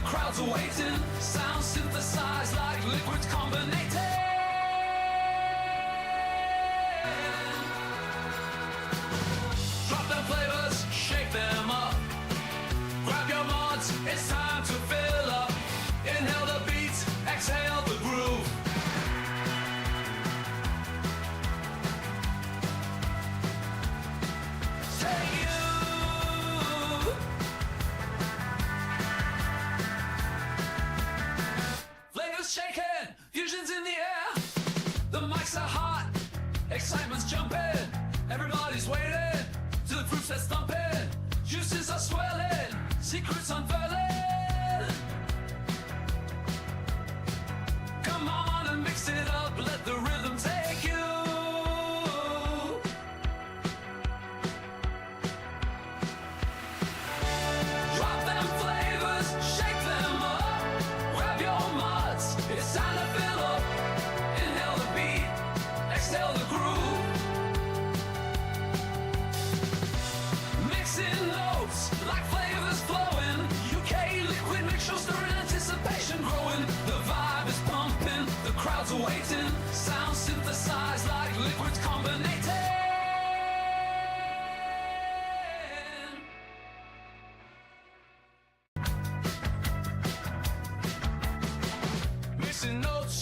crowds are waiting, sound synthesized like liquids combinating. Drop them flavors, shake them up. Grab your mods, it's time to fill up. Inhale the beats, exhale the groove. Take you. Flavors shaking, fusions in the air. The mics are hot, excitement's jumping. Everybody's waiting till the proofs are thumping. Juices are swelling, secrets unfurling. Come on and mix it up, let the rhythm take you. Drop them flavors, shake them up. Grab your mods, it's time to fill up. Inhale the beat, exhale the groove. Mixing notes like flavors flowing. UK liquid mixture stirring, anticipation growing. The vibe is pumping, the crowds are waiting. Sound synthesized like liquids combinating. Mixing notes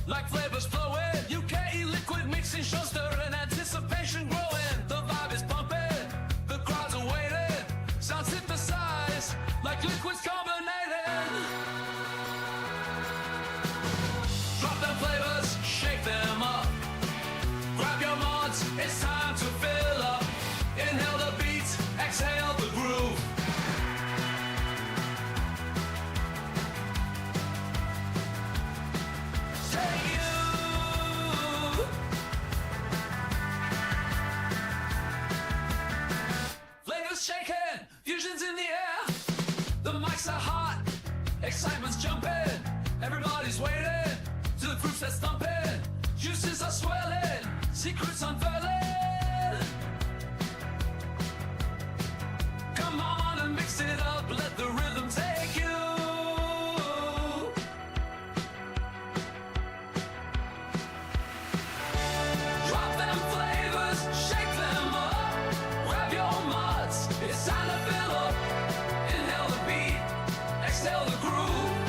like flavors flowing. UK liquid mixing shows stirring, anticipation growing. The vibe is pumping, the crowds are waiting. Sound synthesized like liquids carbonated. Drop them flavors, shake them up. Grab your mods, it's time to fill up. Inhale the beats, exhale the groove. Take you. Flavors shaking, fusions in the air. The mics are hot, excitement's jumping. Everybody's waiting till the proofs are thumping. Juices are swelling, secrets unfurling. Come on and mix it up, let the rhythm take you. Drop them flavors, shake them up. Grab your mods, it's time to fill up. Inhale the beat, exhale the groove.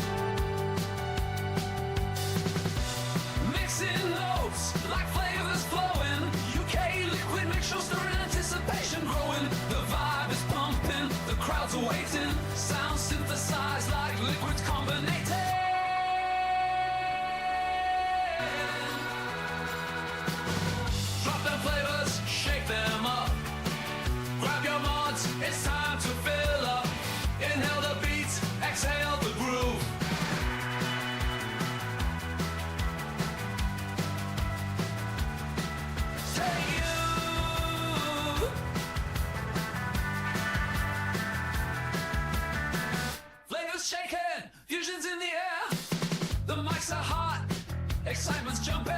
Mixing notes like flavors flowing. UK liquid mixture stirring, anticipation growing. The vibe is pumping, the crowds are waiting. Sound synthesized like liquids combinating. Drop them flavors, shake them up. Grab your mods, it's time to fill up. Inhale the beats, exhale the groove. Take you. Flavors shaking, fusions in the air. The mics are hot, excitement's jumping.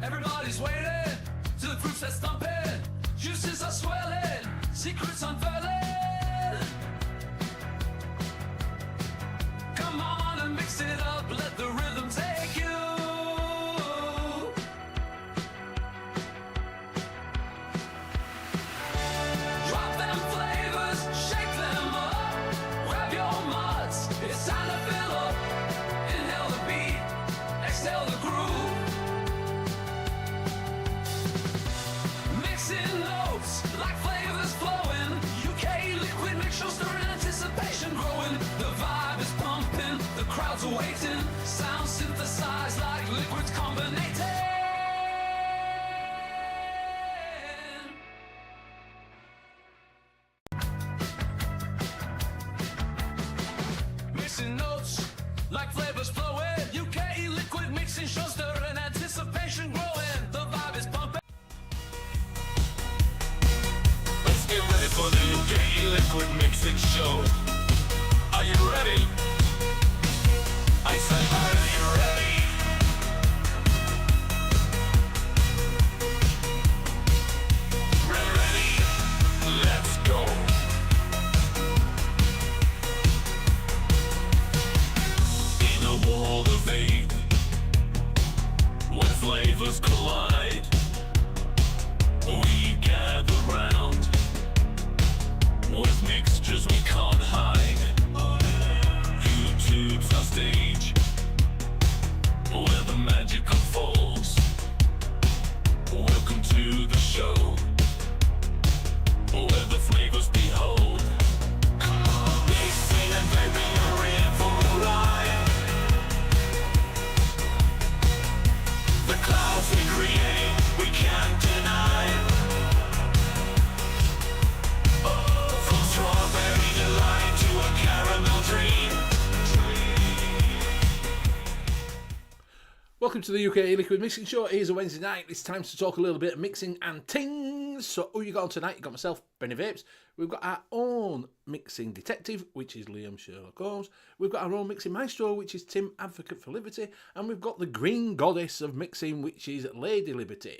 Everybody's waiting till the proofs are thumping. Juices are swelling, secrets unfurling. Come on and mix it up, let the rhythm take you. Drop them flavors, shake them up. Grab your mods, it's time to fill up. Inhale the beat, exhale the groove. Mixing notes like flavors flowing. UK liquid mixture stirring, anticipation growing. The vibe is pumping, the crowds are waiting. Sound synthesized like liquids combinating. Mixing notes like flavors flowing. UK liquid mixing shows stirring, anticipation growing. The vibe is pumping. Let's get ready for the UK liquid mixing show. Are you ready? I said, are you ready? Ready? Let's go. 'cause we can't hide. YouTube's our stage, where the magic unfolds. Welcome to the show, where the flavors behold. Mixing and vaping are in for a ride. The clouds we create, we can't deny. From strawberry delight to a caramel dream. Welcome to the UK Liquid Mixing Show. It is a Wednesday night. It's time to talk a little bit of mixing and tings. So, who you got on tonight? You got myself, Benny Vapes. We've got our own mixing detective, which is Liam Sherlock Holmes. We've got our own mixing maestro, which is Tim, Advocate for Liberty. And we've got the green goddess of mixing, which is Lady Liberty.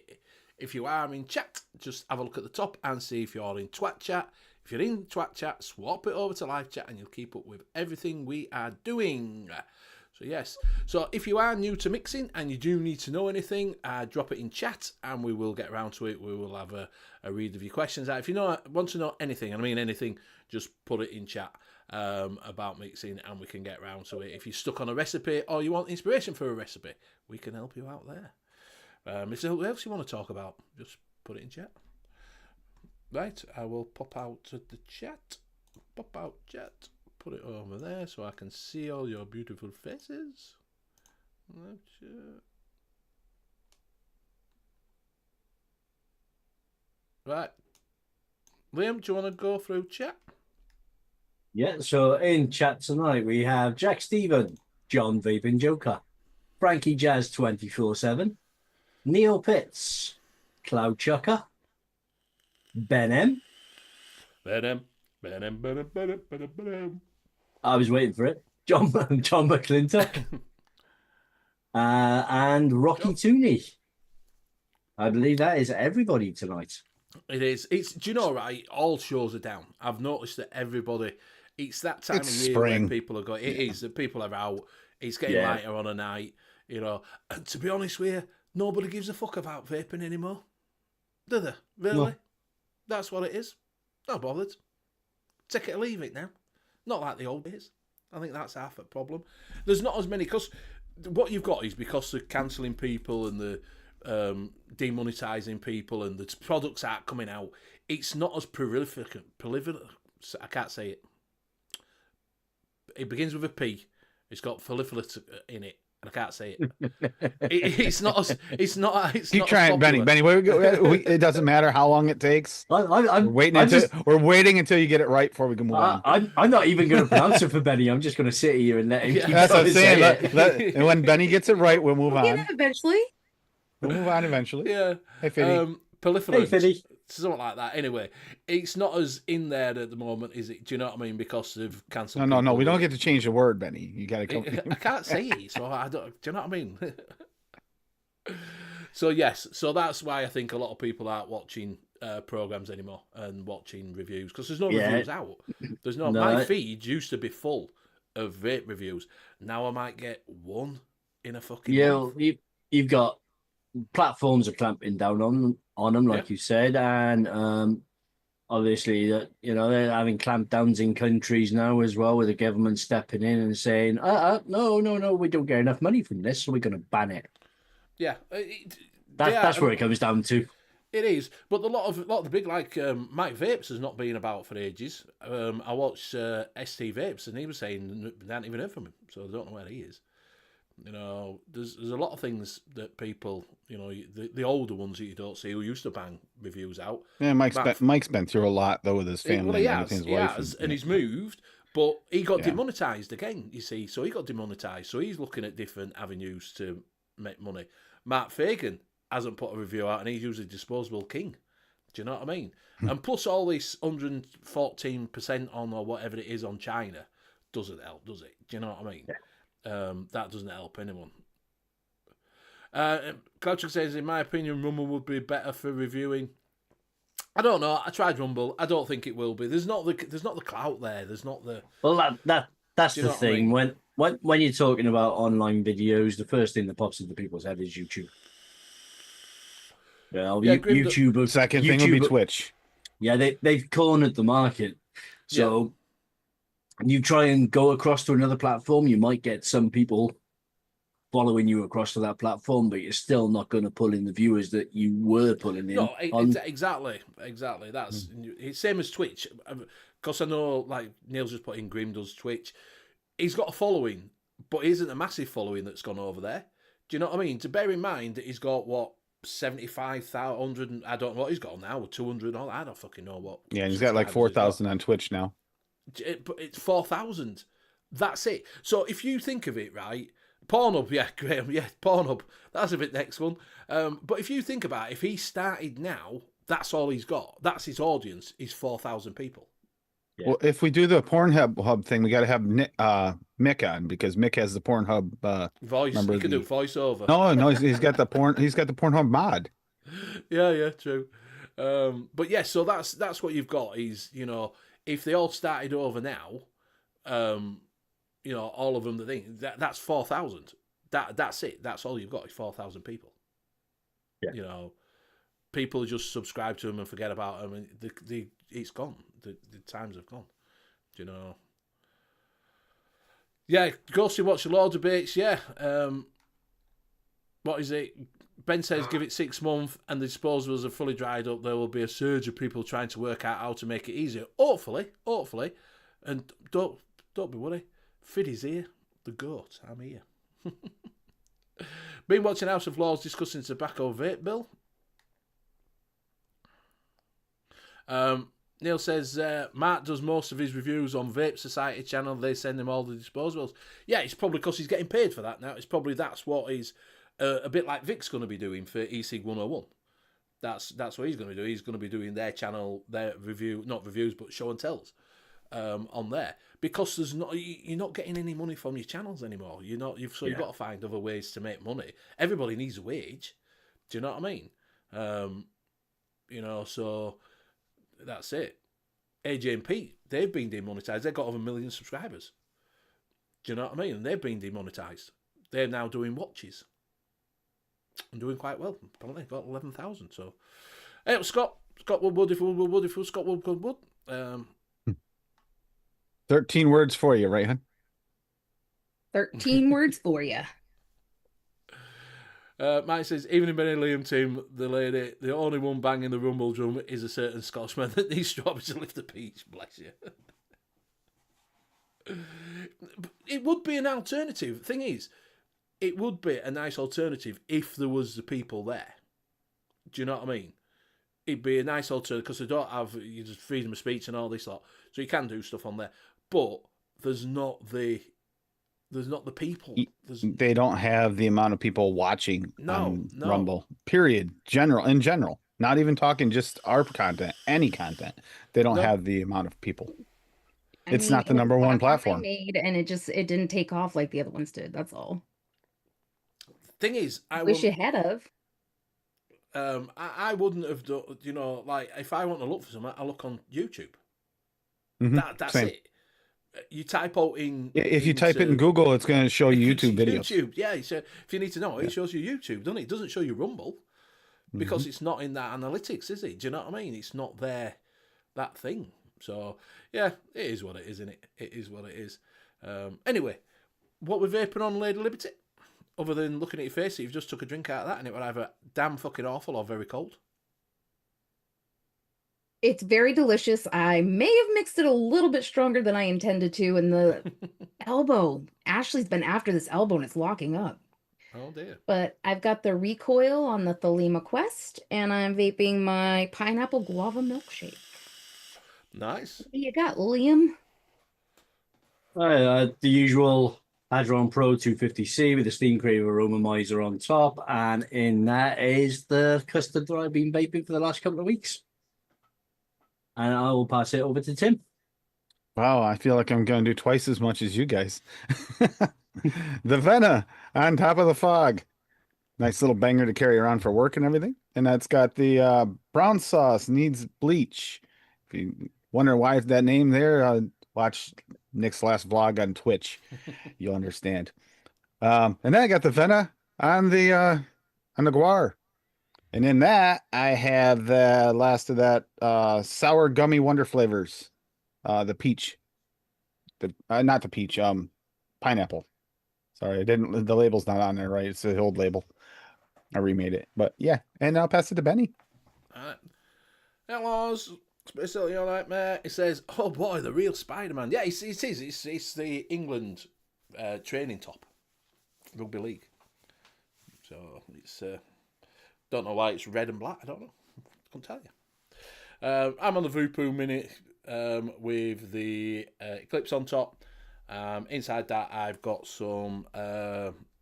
If you are in chat, just have a look at the top and see if you're in Twat Chat. If you're in Twat Chat, swap it over to live chat and you'll keep up with everything we are doing. So yes, so if you are new to mixing and you do need to know anything, drop it in chat and we will get around to it. We will have a read of your questions. If you want to know anything, and I mean anything, just put it in chat about mixing and we can get around to it. If you're stuck on a recipe or you want inspiration for a recipe, we can help you out there. Is there anything else you want to talk about? Just put it in chat. Right, I will pop out to the chat. Pop out chat. Put it over there so I can see all your beautiful faces. Right. Liam, do you want to go through chat? Yeah, so in chat tonight we have Jack Stephen, John Vaping Joker, Frankie Jazz 24/7, Neil Pitts, Cloud Chucker, Ben M. I was waiting for it. John McClintock. And Rocky Tooney. I believe that is everybody tonight. It is. Do you know, right? All shows are down. I've noticed that everybody, it's that time of year spring. when people are going. It is. The people are out. It's getting lighter on a night, you know. And to be honest with you, nobody gives a fuck about vaping anymore. Do they? Really? No. That's what it is. Not bothered. Take it or leave it now. Not like the old days. I think that's half the problem. There's not as many, because what you've got is because they're cancelling people and the demonetising people and the products aren't coming out, it's not as prolific. I can't say it. It begins with a P. It's got proliferate in it. And I can't say it. It's not. It's not. Keep trying, Benny. Benny, it doesn't matter how long it takes. We're waiting until you get it right before we can move on. I'm not even going to pronounce it for Benny. I'm just going to sit here and let him. Keep That's what I'm saying. say And when Benny gets it right, we'll move on. Eventually. We'll move on eventually. Yeah. Hey, Fiddy. Proliferate. Hey, Fiddy. Something like that. Anyway, it's not as in there at the moment, is it? Do you know what I mean? Because they've cancelled. No. We don't get to change the word, Benny. You got to come. I can't say it, so I don't. Do you know what I mean? So yes, so that's why I think a lot of people aren't watching programs anymore and watching reviews, because there's no reviews out. There's no. My feed used to be full of vape reviews. Now I might get one in a fucking month. You've got platforms are clamping down on them, like you said, and obviously that they're having clampdowns in countries now as well, with the government stepping in and saying, no, we don't get enough money from this, so we're going to ban it. Yeah, that's where it comes down to. It is, but a lot of the big, like Mike Vapes has not been about for ages. I watched ST Vapes and he was saying they hadn't even heard from him, so I don't know where he is. There's a lot of things that people, the older ones that you don't see, who used to bang reviews out. Yeah, Mike's been through a lot though with his family and his wife. And he's moved, but he got demonetised again. You see, so he got demonetised. So he's looking at different avenues to make money. Mark Fagan hasn't put a review out, and he's usually disposable king. Do you know what I mean? And plus all this 114% on or whatever it is on China doesn't help, does it? Do you know what I mean? Yeah. That doesn't help anyone. Clouchuk says, in my opinion, Rumble would be better for reviewing. I don't know. I tried Rumble. I don't think it will be. There's not the clout there. There's not the. Well, that's the thing. I mean? When you're talking about online videos, the first thing that pops into people's head is YouTube. YouTube. Second thing will be Twitch. Yeah, they've cornered the market. So you try and go across to another platform, you might get some people following you across to that platform, but you're still not going to pull in the viewers that you were pulling in. No, exactly. That's it's same as Twitch. Because I know, like Neil's just put in, Grim does Twitch. He's got a following, but he isn't a massive following that's gone over there. Do you know what I mean? To bear in mind that he's got what 75,000. I don't know what he's got now, 200. I don't fucking know what. Yeah, he's got like 4,000 on Twitch now. But it's 4,000. That's it. So if you think of it, right? Pornhub, yeah, Graham, yeah, Pornhub. That's a bit next one. But if you think about it, if he started now, that's all he's got. That's his audience, is 4,000 people. Yeah. Well, if we do the Pornhub thing, we got to have Mick on, because Mick has the Pornhub voice. He can do voiceover. No, he's got the Pornhub mod. Yeah, true. But yeah, so that's what you've got. Is, you know, if they all started over now, you know, all of them, the thing that's 4,000. That's it. That's all you've got is 4,000 people. Yeah. You know, people just subscribe to them and forget about them, and it's gone. The times have gone. Do you know? Yeah, Ghosty watch a load of bits. Yeah. What is it? Ben says give it 6 months and the disposables are fully dried up. There will be a surge of people trying to work out how to make it easier. Hopefully. And don't be worried. Fiddy's here. The goat. I'm here. Been watching House of Lords discussing tobacco vape bill. Neil says Mark does most of his reviews on Vape Society channel. They send him all the disposables. Yeah, it's probably because he's getting paid for that now. It's probably that's what he's a bit like Vic's going to be doing for eSig 101. That's what he's going to do. He's going to be doing their channel, their review, not reviews, but show and tells on there, because you're not getting any money from your channels anymore. You've got to find other ways to make money. Everybody needs a wage. Do you know what I mean? You know, so that's it. AJ and Pete, they've been demonetized. They've got over 1 million subscribers. Do you know what I mean? And they've been demonetized. They're now doing watches and doing quite well. Apparently, got 11,000. So, hey, Scott Woodwood, if Scott Woodwood. 13 words for you, right, hon? 13 words for you. Mike says, even in Benny Liam team, the only one banging the rumble drum is a certain Scotsman that needs strawberries to lift the peach. Bless you. It would be an alternative. Thing is, it would be a nice alternative if there was the people there. Do you know what I mean? It'd be a nice alternative because they don't have just freedom of speech and all this lot, so you can do stuff on there. But there's not the people. They don't have the amount of people watching on Rumble. Period. In general. Not even talking just our content, any content. They don't have the amount of people. It's not the number one platform. Made and it didn't take off like the other ones did. That's all. Thing is, I wish you had of. I wouldn't have done. You know, like if I want to look for something, I look on YouTube. Mm-hmm. That's Same. it. You type out in. If you type it in Google, it's going to show you YouTube videos. YouTube, yeah. So if you need to know, it shows you YouTube, doesn't it? It doesn't show you Rumble because it's not in that analytics, is it? Do you know what I mean? It's not there, that thing. So yeah, it is what it is, isn't it? It is what it is. Anyway, what we're vaping on, Lady Liberty, other than looking at your face, you've just took a drink out of that and it was either damn fucking awful or very cold. It's very delicious. I may have mixed it a little bit stronger than I intended to. And the elbow, Ashley's been after this elbow and it's locking up. Oh dear. But I've got the recoil on the Thelema Quest and I'm vaping my pineapple guava milkshake. Nice. What do you got, Liam? The usual Hadron Pro 250C with the Steam Crave Aromomizer on top. And in that is the custard that I've been vaping for the last couple of weeks. And I will pass it over to Tim. Wow, I feel like I'm going to do twice as much as you guys. The Vena on top of the fog. Nice little banger to carry around for work and everything. And that's got the brown sauce needs bleach. If you wonder why is that name there, watch Nick's last vlog on Twitch. You'll understand. And then I got the Vena on the guar. And in that, I have the last of that sour gummy wonder flavors, the peach. The not the peach, pineapple. Sorry, I didn't. The label's not on there, right? It's the old label. I remade it, but yeah. And I'll pass it to Benny. Alright. Hello, Spacey, all right, mate? It says, "Oh boy, the real Spider-Man." Yeah, it is. It's the England training top, rugby league. So it's don't know why it's red and black. I don't know. Couldn't tell you. I'm on the Voopoo Minute with the Eclipse on top. Inside that, I've got some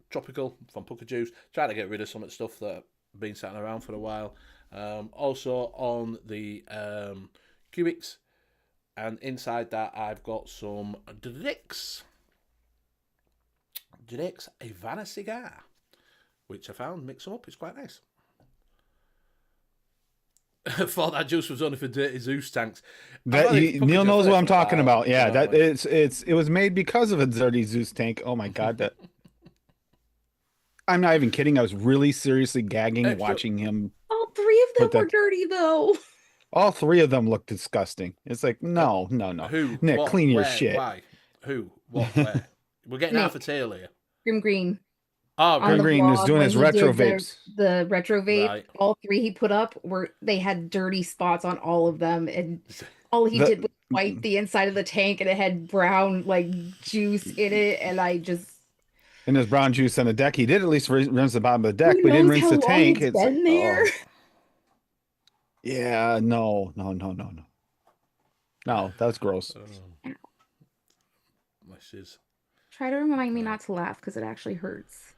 tropical from Pucker Juice. Trying to get rid of some of the stuff that have been sitting around for a while. Also on the Cubics, and inside that I've got some Drake's Havana cigar, which I found, mix them up, it's quite nice. Thought that juice was only for dirty Zeus tanks. Neil knows what I'm talking about. Yeah, that it was made because of a dirty Zeus tank. Oh my god, that I'm not even kidding. I was really seriously gagging watching him. All three of them were dirty, though. All three of them look disgusting. It's like, no. Who? Nick, What, clean your where, shit. Why? Who? What? Where? We're getting Nick. half a tail here. Grim Green. Oh, On the Green was blog doing when his he retro did vapes. The retro vape, Right. all three he put up they had dirty spots on all of them, and all he did was wipe the inside of the tank, and it had brown like juice in it, and I just. And there's brown juice on the deck. He did at least rinse the bottom of the deck, Who but he didn't knows rinse how the long tank. it's been there? oh. Yeah, no. No, that's gross. This is. Try to remind me not to laugh because it actually hurts.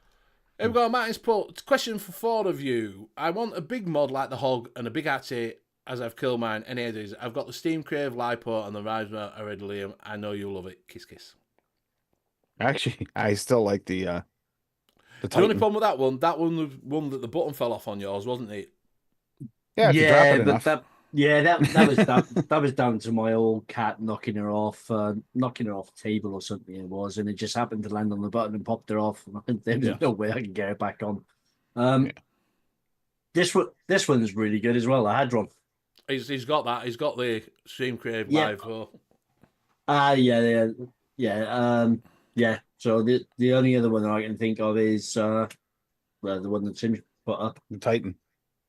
Here we go, Martin's put question for 4 of you. I want a big mod like the Hog and a big Hattie as I've killed mine. Any ideas? I've got the Steam Crave Lipo and the Risma Iridium. I know you'll love it. Kiss, kiss. Actually, I still like the The Titan. only problem with that one was one that the button fell off on yours, wasn't it? Yeah, if you drop it enough. that was down to my old cat knocking her off a table or something it was, and it just happened to land on the button and popped her off. There was no way I can get it back on. This one's really good as well. The Hadron. He's got that. He's got the Steam Crave Live. Yeah. So the only other one that I can think of is the one that Tim put up, The Titan.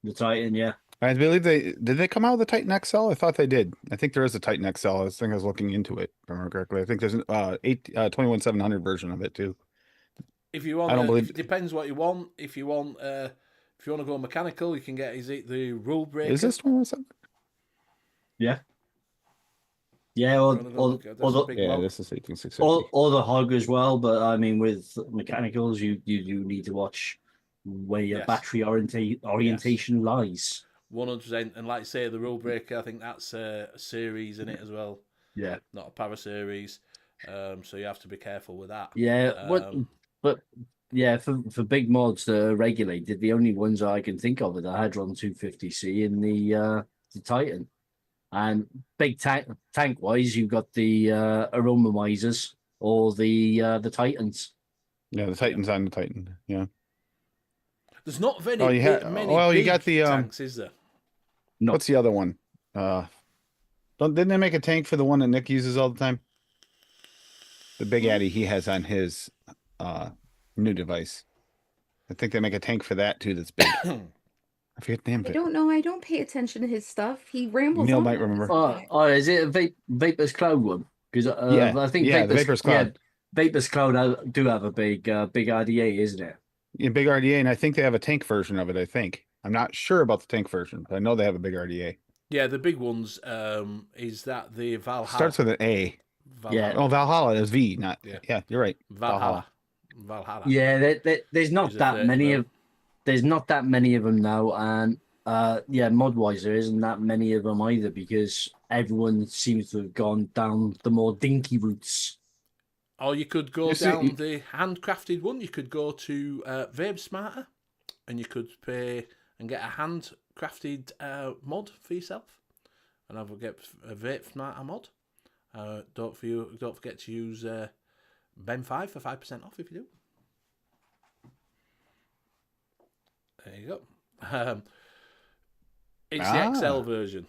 the Titan. Yeah. I believe did they come out with the Titan XL? I thought they did. I think there is a Titan XL. I think I was looking into it, if I remember correctly. I think there's an 21700 version of it too. If you want, I don't believe it depends what you want. If you want to go mechanical, you can get the rule breaker. Is this 217? Yeah. Yeah, or This is this is 18650. or the Hog as well. But I mean, with mechanicals, you do need to watch where your battery orientation lies. 100%, and like I say, the rule breaker, I think that's a series in it as well. Yeah, not a para series. So you have to be careful with that. Yeah, but yeah, for big mods that are regulated, the only ones I can think of are the Hadron 250C and the Titan. And big tank wise, you've got the Aromamizers or the Titans. Yeah, the Titan's on the Titan. Yeah. There's not very many you big got the tanks, is there? No. What's the other one? Didn't they make a tank for the one that Nick uses all the time? The big Addy he has on his new device. I think they make a tank for that too. That's big. I forget the name of it. I don't know. I don't pay attention to his stuff. He rambles. Neil on might about remember. stuff. Is it a Vapor's Cloud one? Because I think the Vapor's Cloud. Vapor's Cloud do have a big RDA, isn't it? Yeah, big RDA, and I think they have a tank version of it. I think I'm not sure about the tank version, but I know they have a big RDA. Yeah, the big ones. Is that the Valhalla? Starts with an A. Valhalla. Yeah. Oh, Valhalla is V, not. Yeah, you're right. Valhalla. Yeah, there's not that many of. There's not that many of them now, and mod wise there isn't that many of them either because everyone seems to have gone down the more dinky routes. Or you could go down the handcrafted one. You could go to Vape Smarter, and you could pay and get a handcrafted mod for yourself, and I will get a Vape Smarter mod. Don't forget to use Ben5 for 5% off if you do. There you go. It's the XL version.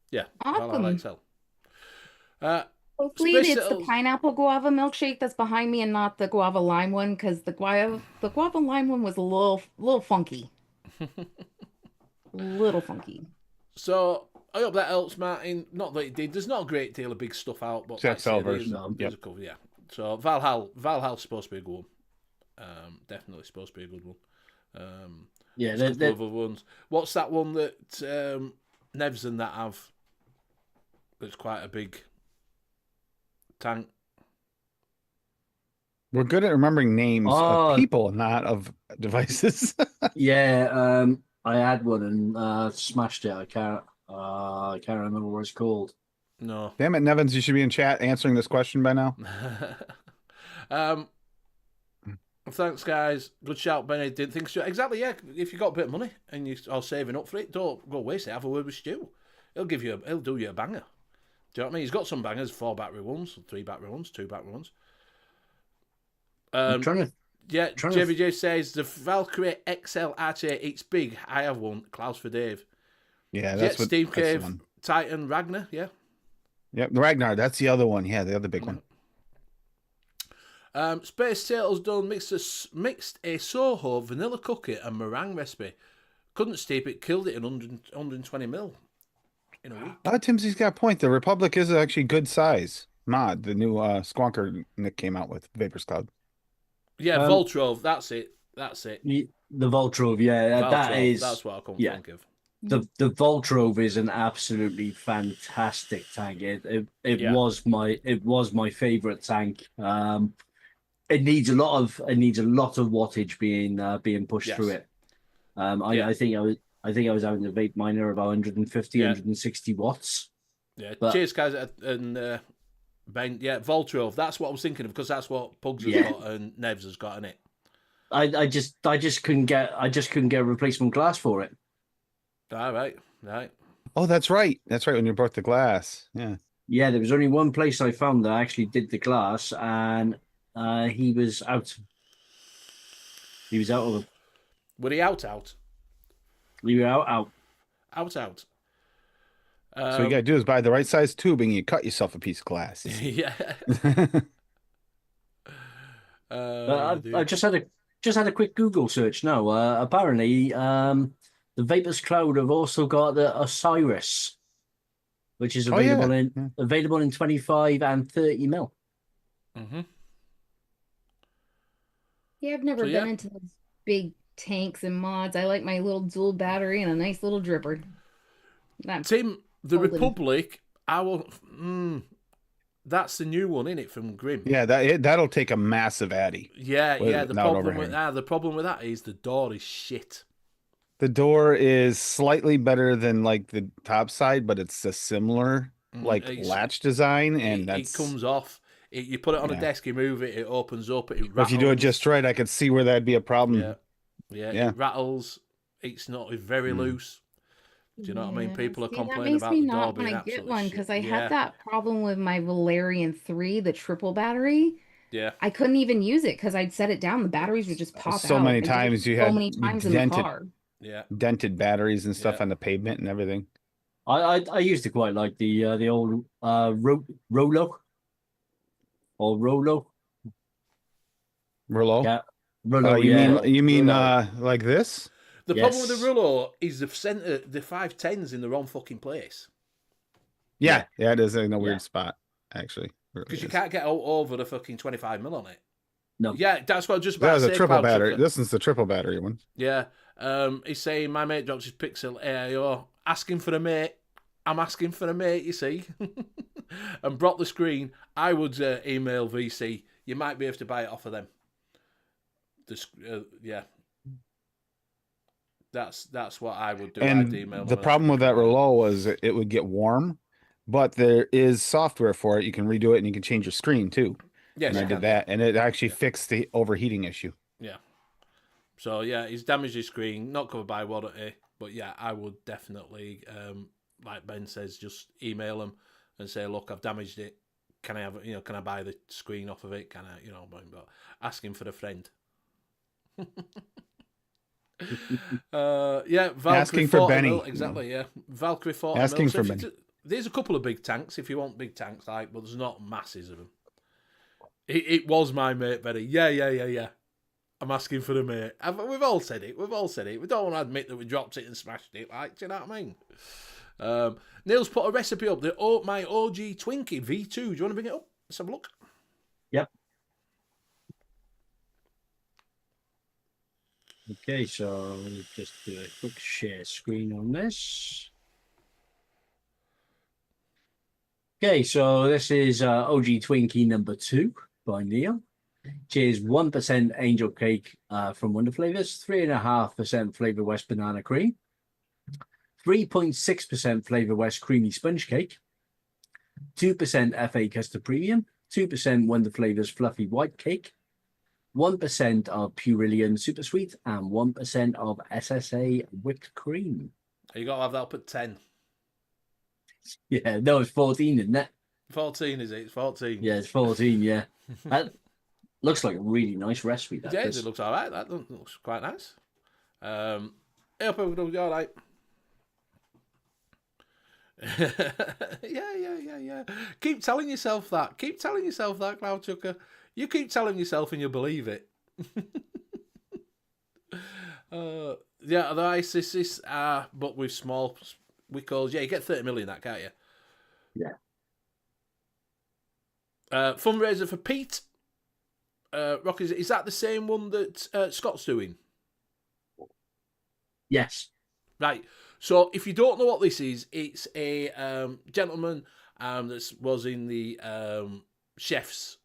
Yeah, Awesome. Valhalla XL. Hopefully Space it's the Settles. pineapple guava milkshake that's behind me and not the guava lime one, because the guava lime one was a little funky. Little funky. So I hope that helps, Martin. Not that it did. There's not a great deal of big stuff out, but like I say, XL version. No. there's a couple. Yeah. So Valhal's supposed to be a good one. Definitely supposed to be a good one. Yeah, There's a couple of other ones. What's that one that Nevs and that have? That's quite a big tank. We're good at remembering names Oh. of people, not of devices. yeah. I had one and smashed it. I can't remember what it's called. No. Damn it, Nevins, you should be in chat answering this question by now. Thanks, guys. Good shout, Benny. Didn't think so. Exactly, yeah. If you got a bit of money and you are saving up for it, don't go waste it. Have a word with Stu. He'll do you a banger. Do you know what I mean? He's got some bangers: 4 battery ones, 3 battery ones, 2 battery ones. I'm trying to. Yeah, trying to- JVJ says the Valkyrie XL RTA. It's big. I have one. Klaus for Dave. Yeah, Jet that's what. Steam That's the Cave, one. Titan Ragnar. Yeah. Yep, the Ragnar. That's the other one. Yeah, the other big one. Space Turtles done mixed a Soho vanilla cookie and meringue recipe. Couldn't steep it, killed it in 120 mil in a week. Timsy's got a point. The Republic is actually good size mod. The new Squonker Nick came out with Vapors Cloud. Yeah, Voltrove. That's it. The Voltrove, yeah, Voltrove, that's what I couldn't think of. The Voltrove is an absolutely fantastic tank. It was my favorite tank. It needs a lot of wattage being pushed through it. I think I was having a vape miner about 150, 160 watts. Yeah, But- cheers, guys, and Ben. Yeah, Voltrove. That's what I was thinking of because that's what Pugs has got and Nevs has got in it. I just couldn't get a replacement glass for it. All right. Oh, that's right. That's right. When you brought the glass. Yeah. Yeah, there was only one place I found that actually did the glass, and he was out. He was out of. Were he out? We were out. Out. So you gotta do is buy the right size tubing. You cut yourself a piece of glass. Yeah. I just had a quick Google search now. Apparently, the Vapors Cloud have also got the Osiris, which is available in 25 and 30 mil. Mm-hmm. Yeah, I've never been into those big tanks and mods. I like my little dual battery and a nice little dripper. Tim, the Golden. Republic. That's the new one, isn't it, from Grimm? Yeah, that'll take a massive addy. Yeah. The without problem with that is the door is shit. The door is slightly better than like the top side, but it's a similar latch design, and it comes off. You put it on a desk, you move it, it opens up. It rattles. If you do it just right, I could see where that'd be a problem. Yeah. It rattles. It's very loose. Do you know what I mean? People are complaining about the door being absolutely shit. I get one because I had that problem with my Valerian 3, the triple battery. Yeah. I couldn't even use it because I'd set it down. The batteries would just pop out. So many times you had so many times in the car. Yeah. Dented batteries and stuff on the pavement and everything. I used to quite like the old Rolo. Or Rolo. Rolo? Yeah. Rolo, you mean like this? The problem with the Rullo is the center, the 510's in the wrong fucking place. Yeah, it is in a weird spot, actually. Because you can't get over the fucking 25 mil on it. No. Yeah, that's what I was just about to say. That's a triple battery. This is the triple battery one. Yeah. He's saying, my mate dropped his Pixel AIO. Asking for a mate. I'm asking for a mate, you see. And brought the screen. I would email VC. You might be able to buy it off of them. Yeah. That's what I would do. And the problem with that Rolo was it would get warm, but there is software for it. You can redo it and you can change your screen too. Yes, and I did that, and it actually fixed the overheating issue. Yeah. So yeah, he's damaged his screen, not covered by warranty, but yeah, I would definitely, like Ben says, just email him and say, look, I've damaged it. Can I have, can I buy the screen off of it? Can I, but ask him for a friend. Yeah, Valkyrie asking for Benny. Exactly, yeah. Valkyrie 40 asking mil. for So Benny. there's a couple of big tanks if you want big tanks, like, but there's not masses of them. It was my mate, Benny. Yeah. I'm asking for the mate. We've all said it. We don't want to admit that we dropped it and smashed it. Like, do you know what I mean? Neil's put a recipe up. My OG Twinkie V2. Do you want to bring it up? Let's have a look. Yep. Okay, so let's just do a quick share screen on this. Okay, so this is OG Twinkie number 2 by Neil. Which is 1% angel cake from Wonder Flavors, 3.5% Flavor West banana cream, 3.6% Flavor West creamy sponge cake, 2% FA custard premium, 2% Wonder Flavors fluffy white cake, 1% of Purillion super sweet, and 1% of SSA whipped cream. You got to have that up at 10. Yeah, no, it's 14, isn't it? 14, is it? It's 14. Yeah, it's 14, yeah. That looks like a really nice recipe. That Yeah, does. it looks all right. That looks quite nice. I hope everything's all right. Yeah. Keep telling yourself that. Keep telling yourself that, Cloud Chucker. You keep telling yourself and you believe it. Yeah, the ISIS, but with small wickles. Yeah, you get 30 million that, can't you? Yeah. Fundraiser for Pete. Rocky, is that the same one that Scott's doing? Yes. Right. So if you don't know what this is, it's a gentleman that was in the chef's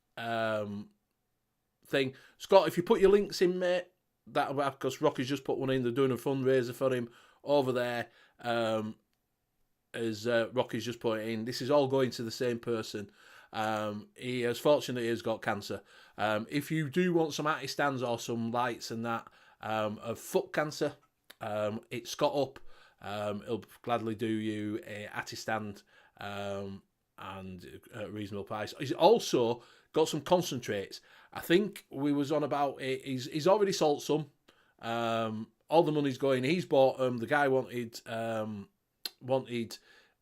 thing. Scott, if you put your links in, mate, that because Rocky's just put one in. They're doing a fundraiser for him over there. As Rocky's just put it in, this is all going to the same person. He is fortunately has got cancer. If you do want some arty stands or some lights and that of foot cancer, it's Scott up. He'll gladly do you a arty stand and at a reasonable price. He's also got some concentrates. I think we was on about it. He's already sold some. All the money's going. He's bought them. The guy wanted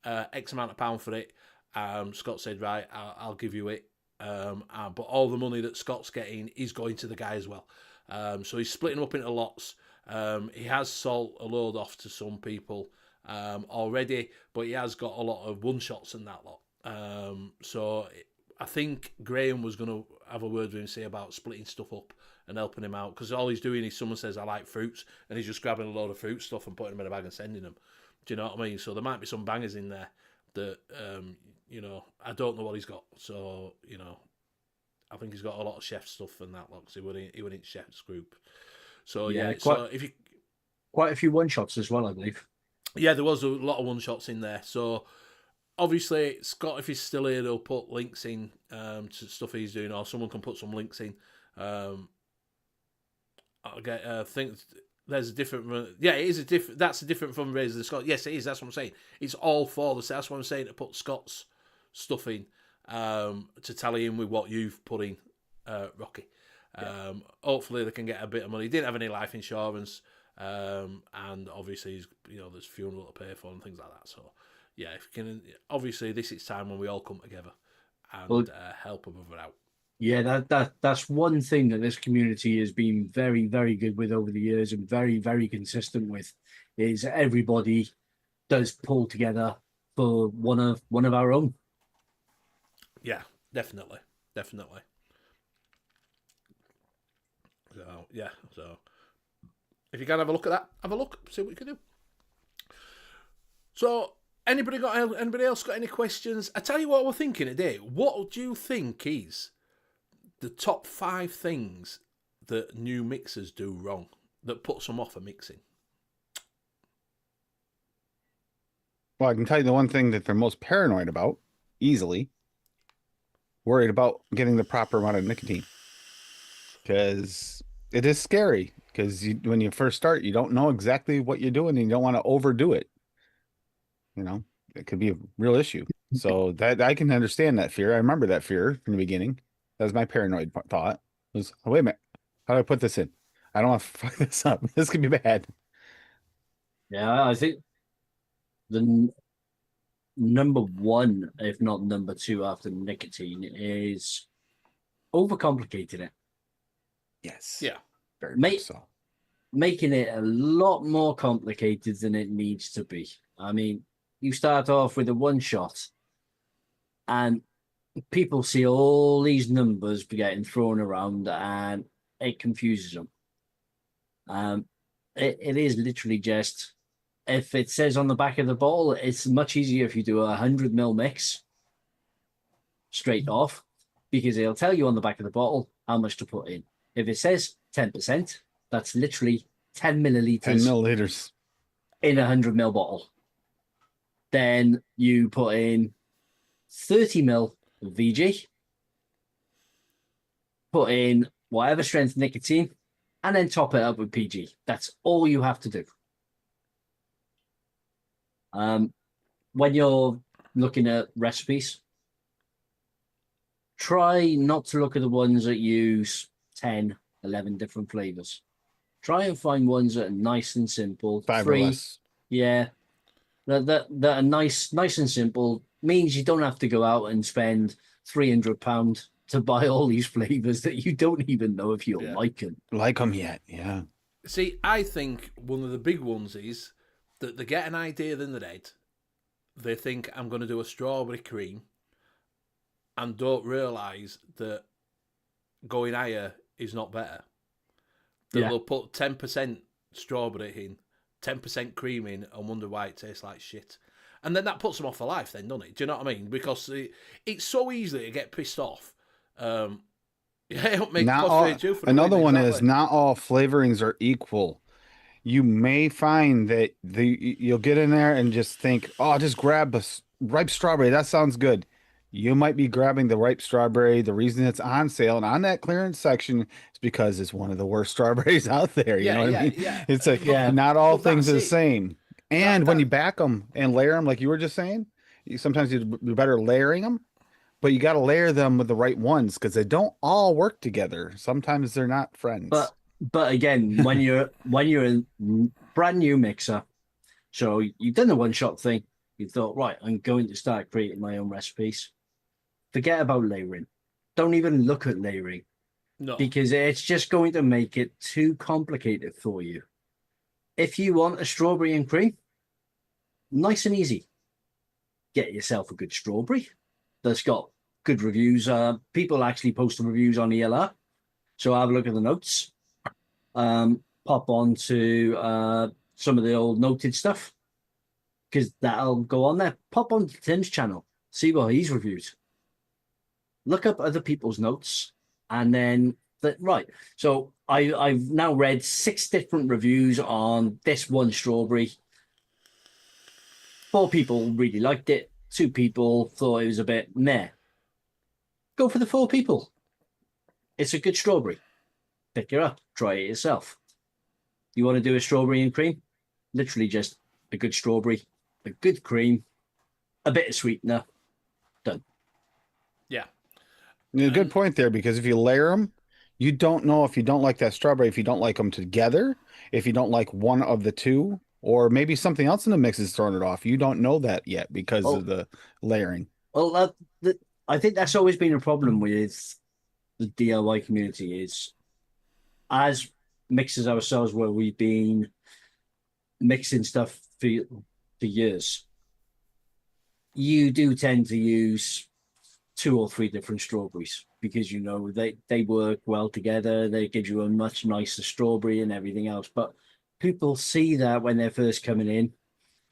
X amount of pound for it. Scott said, right, I'll give you it. But all the money that Scott's getting is going to the guy as well. So he's splitting them up into lots. He has sold a load off to some people already, but he has got a lot of one-shots and that lot. So I think Graham was going to have a word with him, say about splitting stuff up and helping him out, because all he's doing is someone says, I like fruits, and he's just grabbing a load of fruit stuff and putting them in a bag and sending them. Do you know what I mean? So there might be some bangers in there that, I don't know what he's got. So, I think he's got a lot of chef stuff and that lot, because he went in chef's group. So, so if you... Quite a few one-shots as well, I believe. Yeah, there was a lot of one-shots in there. So, obviously, Scott, if he's still here, he'll put links in to stuff he's doing, or someone can put some links in. I think there's a different... Yeah, it is a different... That's a different fundraiser than Scott. Yes, it is. That's what I'm saying. It's all for the... That's what I'm saying, to put Scott's stuff in to tally in with what you've put in, Rocky. Hopefully they can get a bit of money. He didn't have any life insurance, and obviously he's, there's funeral to pay for and things like that. So yeah, if you can, obviously this is time when we all come together and help a brother out. Yeah, that's one thing that this community has been very, very good with over the years and very, very consistent with, is everybody does pull together for one of our own. Yeah, definitely. So if you can have a look at that, have a look, see what you can do. So anybody else got any questions? I tell you what we're thinking today. What do you think is the top 5 things that new mixers do wrong that puts them off of mixing? Well, I can tell you the one thing that they're most paranoid about, easily, worried about getting the proper amount of nicotine. Because it is scary, because when you first start, you don't know exactly what you're doing and you don't want to overdo it. It could be a real issue. So that I can understand that fear. I remember that fear from the beginning. That was my paranoid thought. Was, oh, wait a minute, how do I put this in? I don't want to fuck this up. This could be bad. Yeah, I think the number one, if not number two, after nicotine is overcomplicating it. Yes. Yeah. Very Mate, much so. Making it a lot more complicated than it needs to be. I mean, you start off with a one shot, and people see all these numbers getting thrown around, and it confuses them. It is literally just, if it says on the back of the bottle, it's much easier if you do a 100 ml mix straight off, because it'll tell you on the back of the bottle how much to put in. If it says 10%, that's literally 10 milliliters 10 milliliters. in a 100 ml bottle. Then you put in 30 ml of VG, put in whatever strength nicotine, and then top it up with PG. That's all you have to do. When you're looking at recipes, try not to look at the ones that use 10, 11 different flavors. Try and find ones that are nice and simple. Fiberless. Yeah. That are nice and simple. Means you don't have to go out and spend £300 to buy all these flavors that you don't even know if you'll like them. Like them yet, yeah. See, I think one of the big ones is that they get an idea in their head. They think, I'm going to do a strawberry cream, and don't realise that going higher is not better. They'll put 10% strawberry in, 10% cream in, and wonder why it tastes like shit. And then that puts them off for life then, doesn't it? Do you know what I mean? Because it's so easy to get pissed off. Another one is not all flavorings are equal. You may find that you'll get in there and just think, oh, I'll just grab a ripe strawberry. That sounds good. You might be grabbing the ripe strawberry. The reason it's on sale and on that clearance section is because it's one of the worst strawberries out there. You know what I mean? Yeah. It's like, not all things are the it. same. And when you back them and layer them, like you were just saying, sometimes you're better layering them, but you got to layer them with the right ones because they don't all work together. Sometimes they're not friends. But again, when you're a brand new mixer, so you've done the one shot thing, you thought, right, I'm going to start creating my own recipes. Forget about layering. Don't even look at layering. No. Because it's just going to make it too complicated for you. If you want a strawberry and cream, nice and easy. Get yourself a good strawberry that's got good reviews. People actually post the reviews on ELR. So have a look at the notes. Pop on to some of the old noted stuff, because that'll go on there. Pop on to Tim's channel. See what he's reviewed. Look up other people's notes, and then right. So I've now read 6 different reviews on this one strawberry. 4 people really liked it. 2 people thought it was a bit meh. Go for the 4 people. It's a good strawberry. Pick it up. Try it yourself. You want to do a strawberry and cream? Literally just a good strawberry, a good cream, a bit of sweetener. Done. Yeah. A good point there, because if you layer them, you don't know if you don't like that strawberry, if you don't like them together, if you don't like one of the two, or maybe something else in the mix is throwing it off. You don't know that yet because of the layering. Well, I think that's always been a problem with the DIY community, is as mixers ourselves, where we've been mixing stuff for years, you do tend to use 2 or 3 different strawberries, because you know they work well together. They give you a much nicer strawberry and everything else. But people see that when they're first coming in,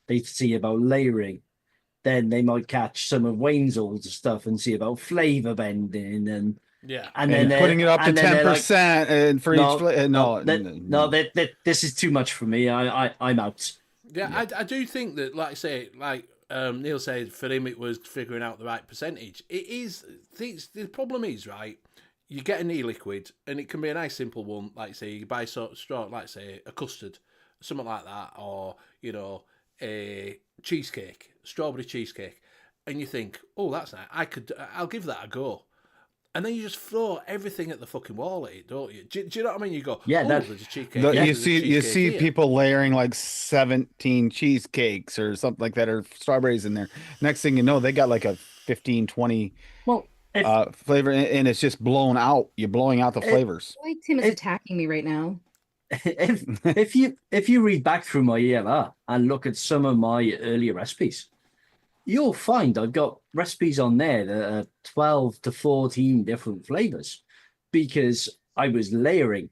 they see about layering. Then they might catch some of Wayne's old stuff and see about flavor bending and then putting it up to 10% and for each. This is too much for me. I'm out. Yeah, I do think that, like I say, like Neil said, for him it was figuring out the right percentage. It is. The problem is, right, you get an e-liquid and it can be a nice simple one, like say you buy straw, like say a custard, something like that, or you know, a cheesecake, strawberry cheesecake, and you think, oh, that's nice. I'll give that a go. And then you just throw everything at the fucking wall at it, don't you? Do you know what I mean? You go, Yeah, oh, that- there's a cheesecake. The- here, you there's a see cheesecake here. people layering like 17 cheesecakes or something like that, or strawberries in there. Next thing you know, they got like a 15, 20 Well, if flavor, and it's just blown out. You're blowing out the flavors. I feel like Tim is It- attacking me right now. if you read back through my ELR and look at some of my earlier recipes, you'll find I've got recipes on there that are 12 to 14 different flavors because I was layering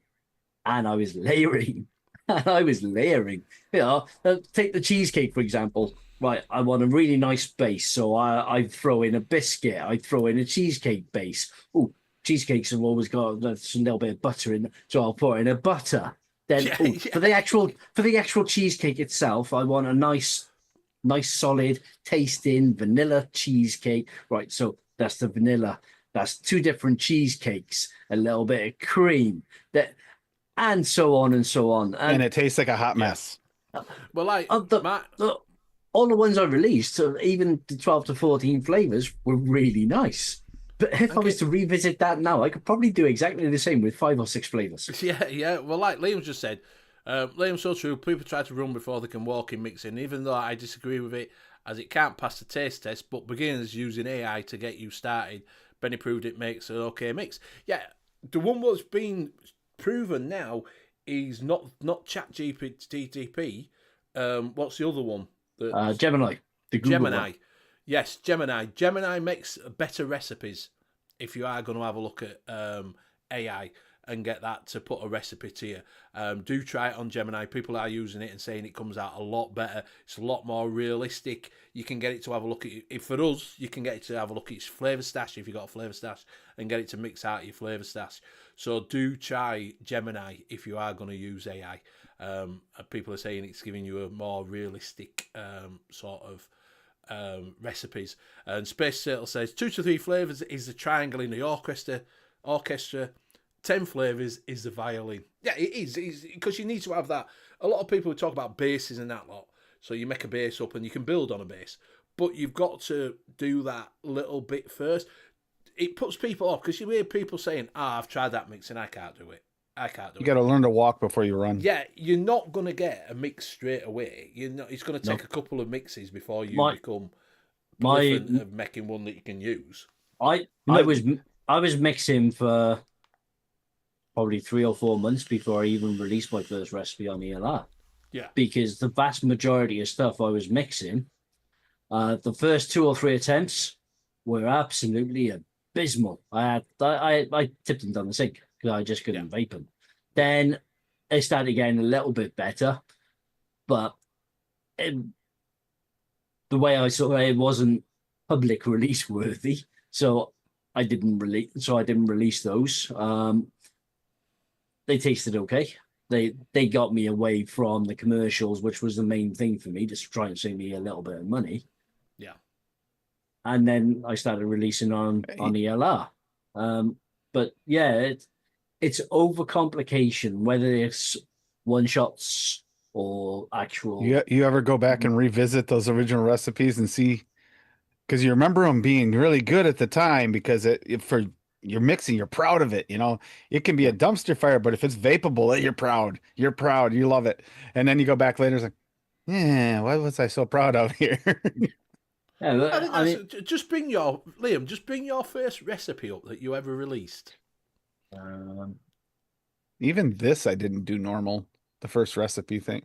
and I was layering and I was layering. You know, take the cheesecake, for example. Right, I want a really nice base, so I throw in a biscuit, I throw in a cheesecake base. Oh, cheesecakes have always got a little bit of butter in, so I'll put in a butter. Then Yeah, ooh, for the actual cheesecake itself, I want a nice solid tasting vanilla cheesecake. Right, so that's the vanilla. That's 2 different cheesecakes, a little bit of cream, and so on and so on. And it tastes like a hot mess. Well, like, All the ones I released, even the 12 to 14 flavors, were really nice. But if I was to revisit that now, I could probably do exactly the same with 5 or 6 flavors. Yeah. Well, like Liam just said, Liam's so true. People try to run before they can walk in mixing, even though I disagree with it, as it can't pass the taste test. But beginners using AI to get you started, Benny proved it makes an okay mix. Yeah, the one that's been proven now is not ChatGPT. What's the other one? Gemini. The Google Gemini. one. Yes, Gemini. Gemini makes better recipes if you are going to have a look at AI and get that to put a recipe to you. Do try it on Gemini. People are using it and saying it comes out a lot better. It's a lot more realistic. You can get it to have a look at it. For us, you can get it to have a look at its flavour stash if you've got a flavour stash and get it to mix out your flavour stash. So do try Gemini if you are going to use AI. People are saying it's giving you a more realistic sort of recipes. And Space Turtle says 2 to 3 flavours is the triangle in the orchestra. 10 flavours is the violin. Yeah, it is because you need to have that. A lot of people talk about bases and that lot. So you make a base up and you can build on a base, but you've got to do that little bit first. It puts people off because you hear people saying, I've tried that mix and I can't do it. You got to learn to walk before you run. Yeah, you're not going to get a mix straight away. It's going to take a couple of mixes before you become prolific of making one that you can use. I was mixing for probably 3 or 4 months before I even released my first recipe on ELR. Yeah. Because the vast majority of stuff I was mixing, the first 2 or 3 attempts were absolutely abysmal. I tipped them down the sink because I just couldn't vape them. Then it started getting a little bit better, but the way I saw it wasn't public release worthy, so I didn't release those. They tasted okay. They got me away from the commercials, which was the main thing for me, just to try and save me a little bit of money. Yeah. And then I started releasing on ELR. But yeah, it's overcomplication, whether it's one shots or actual. You ever go back and revisit those original recipes and see, because you remember them being really good at the time because for you're mixing, you're proud of it. It can be a dumpster fire, but if it's vapable, you're proud. You're proud. You love it. And then you go back later, it's like, yeah, what was I so proud of here? Yeah, I mean, just bring your first recipe up that you ever released. Even this, I didn't do normal. The first recipe thing,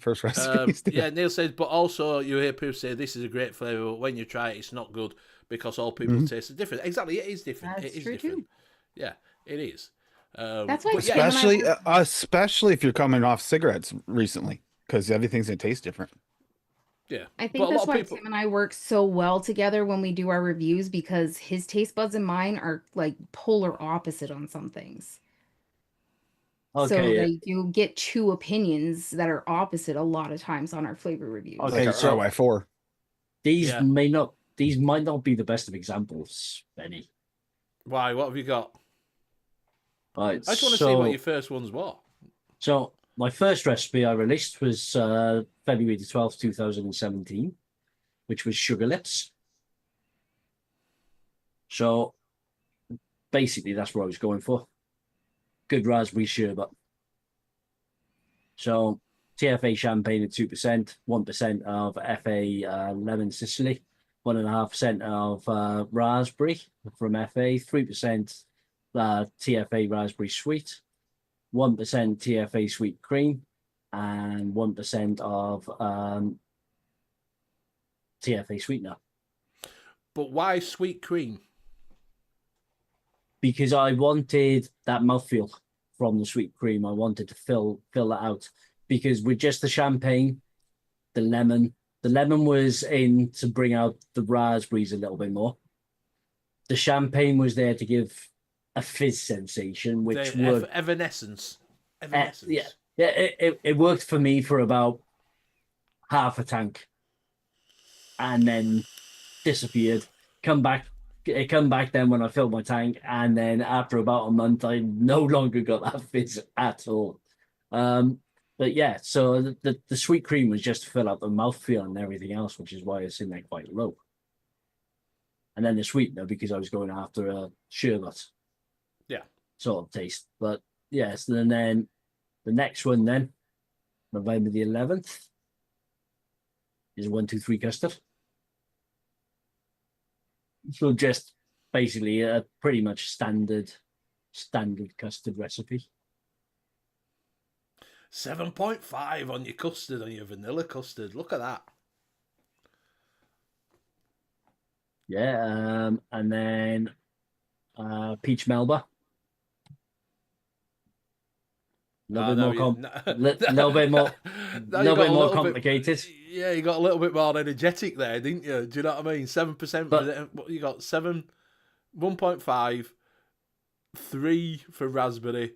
Yeah, Neil says, but also you hear people say this is a great flavour, but when you try it, it's not good because all people taste it different. Exactly, it is different. That's it is true different. too. Yeah, it is. That's why, especially if you're coming off cigarettes recently, because everything's gonna taste different. Yeah, I think that's why Tim and I work so well together when we do our reviews, because his taste buds and mine are like polar opposite on some things. Okay, So they do get 2 opinions that are opposite a lot of times on our flavor reviews. Okay, Like so RY4. these might not be the best of examples, Benny. Why? What have you got? Right, I just want to see what your first ones were. So my first recipe I released was February the 12th, 2017, which was Sugar Lips. So basically that's what I was going for. Good raspberry sherbet. So TFA champagne at 2%, 1% of FA lemon Sicily, 1.5% of raspberry from FA, 3% TFA raspberry sweet, 1% TFA sweet cream, and 1% of TFA sweetener. But why sweet cream? Because I wanted that mouthfeel from the sweet cream. I wanted to fill that out. Because with just the champagne, the lemon was in to bring out the raspberries a little bit more. The champagne was there to give a fizz sensation, which worked. Evanescence. Yeah, it worked for me for about half a tank, and then disappeared. It come back then when I filled my tank, and then after about a month, I no longer got that fizz at all. But yeah, so the sweet cream was just to fill out the mouthfeel and everything else, which is why it's in there quite low. And then the sweetener, because I was going after a sherbet, sort of taste. But yes, and then the next one, then November the 11th, is 1-2-3 custard. So just basically a pretty much standard custard recipe. 7.5 on your custard, on your vanilla custard. Look at that. Yeah, and then peach melba. A little bit more complicated. Yeah, you got a little bit more energetic there, didn't you? Do you know what I mean? 7%. But you got 1.5, 3 for raspberry,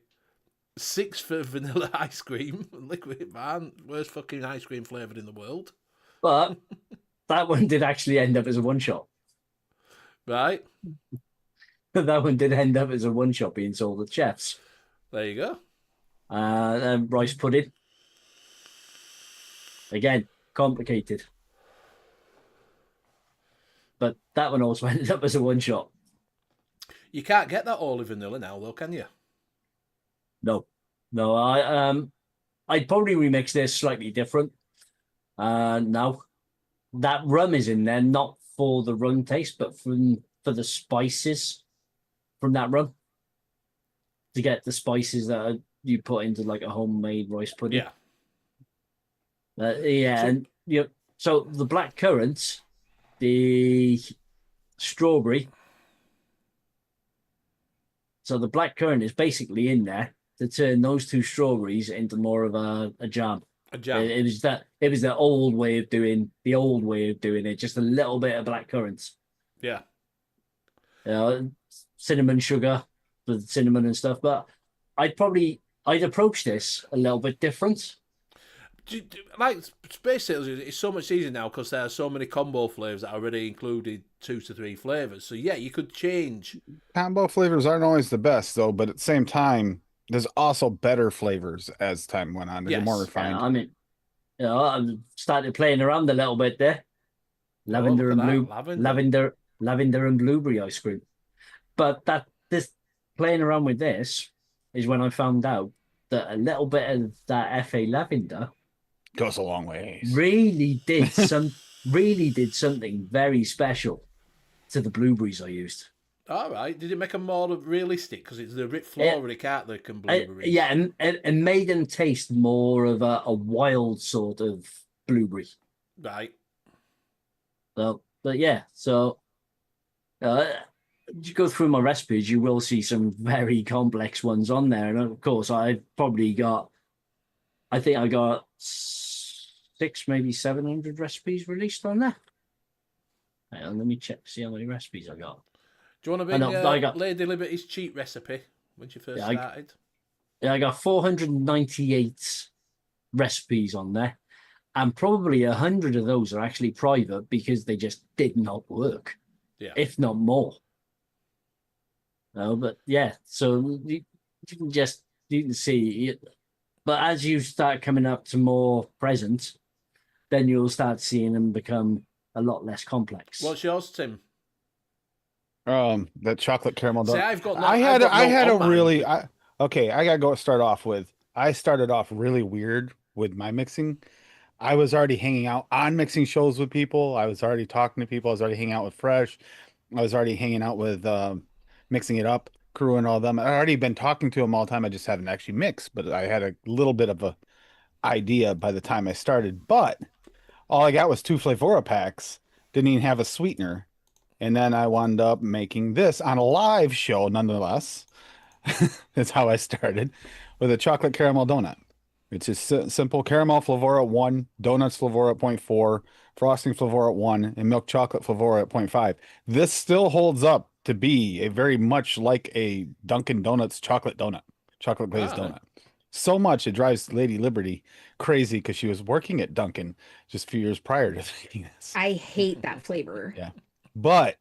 6 for vanilla ice cream. Liquid, man, worst fucking ice cream flavour in the world. But that one did actually end up as a one shot. Right. That one did end up as a one shot being sold at chefs. There you go. Rice pudding. Again, complicated. But that one also ended up as a one shot. You can't get that all in vanilla now, though, can you? No. I'd probably remix this slightly different. Now, that rum is in there not for the rum taste, but for the spices from that rum. To get the spices that you put into like a homemade rice pudding. Yeah. So the black currant, the strawberry. So the black currant is basically in there to turn those two strawberries into more of a jam. A jam. It was the old way of doing it. Just a little bit of black currants. Yeah. Cinnamon sugar for the cinnamon and stuff. But I'd approach this a little bit different. Like Space Sailors, it's so much easier now because there are so many combo flavours that already included 2 to 3 flavours. So yeah, you could change. Combo flavors aren't always the best though, but at the same time, there's also better flavors as time went on. They're more refined. I started playing around a little bit there. Lavender and blueberry ice cream. But this playing around with this is when I found out that a little bit of that FA lavender goes a long way. Really did something very special to the blueberries I used. All right. Did it make them more realistic? Because it's the rich floric, aren't they, blueberries? Yeah, and it made them taste more of a wild sort of blueberry. Right. So, but yeah, so you go through my recipes, you will see some very complex ones on there. And of course, I think I got 600, maybe 700 recipes released on there. Hang on, let me check, see how many recipes I got. Do you want to be Lady Liberty's cheat recipe when she first started? I got 498 recipes on there. And probably 100 of those are actually private because they just did not work. Yeah. If not more. No, but yeah, so you can see it. But as you start coming up to more present, then you'll start seeing them become a lot less complex. What's yours, Tim? That chocolate caramel See, donut. I've got no, I had I've got I no had a on mine. really okay. I gotta start off with. I started off really weird with my mixing. I was already hanging out on mixing shows with people. I was already talking to people. I was already hanging out with Fresh. I was already hanging out with mixing it up crew and all them. I already been talking to them all the time. I just haven't actually mixed, but I had a little bit of a idea by the time I started. But all I got was 2 Flavora packs. Didn't even have a sweetener. And then I wound up making this on a live show, nonetheless. That's how I started with a chocolate caramel donut. It's just simple caramel flavora at 1, donuts flavora at 0.4, frosting flavora at 1, and milk chocolate flavora at 0.5. This still holds up to be a very much like a Dunkin' Donuts chocolate donut, chocolate glazed donut. So much it drives Lady Liberty crazy because she was working at Dunkin' just a few years prior to making this. I hate that flavor. Yeah. But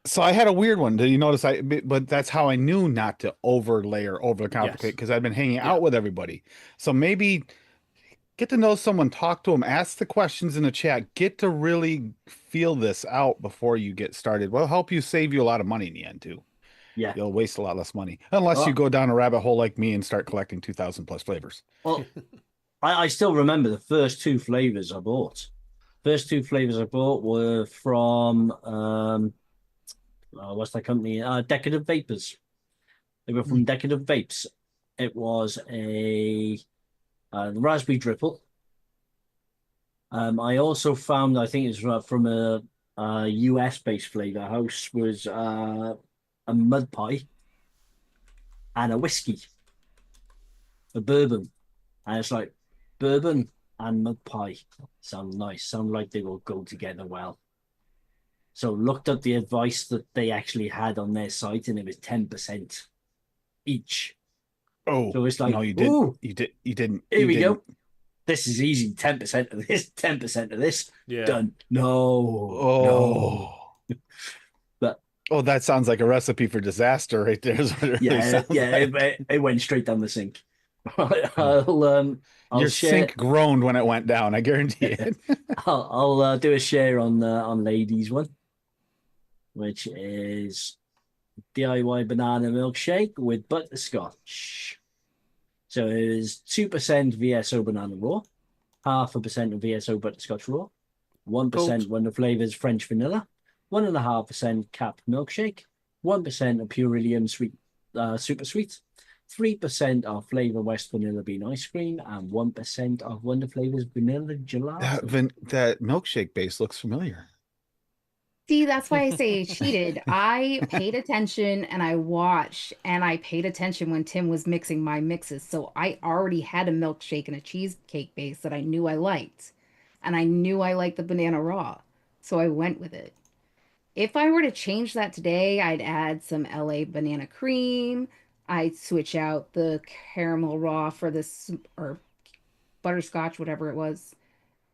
so I had a weird one. Did you notice? But that's how I knew not to overlay or overcomplicate because I've been hanging out with everybody. So maybe get to know someone, talk to them, ask the questions in the chat, get to really feel this out before you get started. Will help you save you a lot of money in the end too. Yeah. You'll waste a lot less money unless you go down a rabbit hole like me and start collecting 2,000 plus flavors. Well, I still remember the first 2 flavors I bought. First 2 flavors I bought were from what's that company? Decadent Vapors. They were from Decadent Vapes. It was a raspberry dripple. I also found, I think it's from a US-based flavor house, was a mud pie and a whiskey, a bourbon. And it's like bourbon and mud pie sound nice, sound like they will go together well. So looked at the advice that they actually had on their site, and it was 10% each. Oh, so it's like, no, you didn't. Ooh, you didn't. Here we go. This is easy. 10% of this, 10% of this. Yeah. Done. No. Oh. But that sounds like a recipe for disaster right there. Is what it really sounds like. It went straight down the sink. I'll Your share. sink groaned when it went down. I guarantee it. I'll do a share on ladies one, which is DIY banana milkshake with butterscotch. So it is 2% VSO banana raw, 0.5% of VSO butterscotch raw, 1% Wonder Flavors French vanilla, 1.5% capped milkshake, 1% of Purilium sweet super sweet, 3% of Flavor West vanilla bean ice cream, and 1% of Wonder Flavors vanilla gelato. That milkshake base looks familiar. See, that's why I say cheated. I paid attention and I watched and I paid attention when Tim was mixing my mixes. So I already had a milkshake and a cheesecake base that I knew I liked. And I knew I liked the banana raw. So I went with it. If I were to change that today, I'd add some LA banana cream. I'd switch out the caramel raw for this, or butterscotch, whatever it was,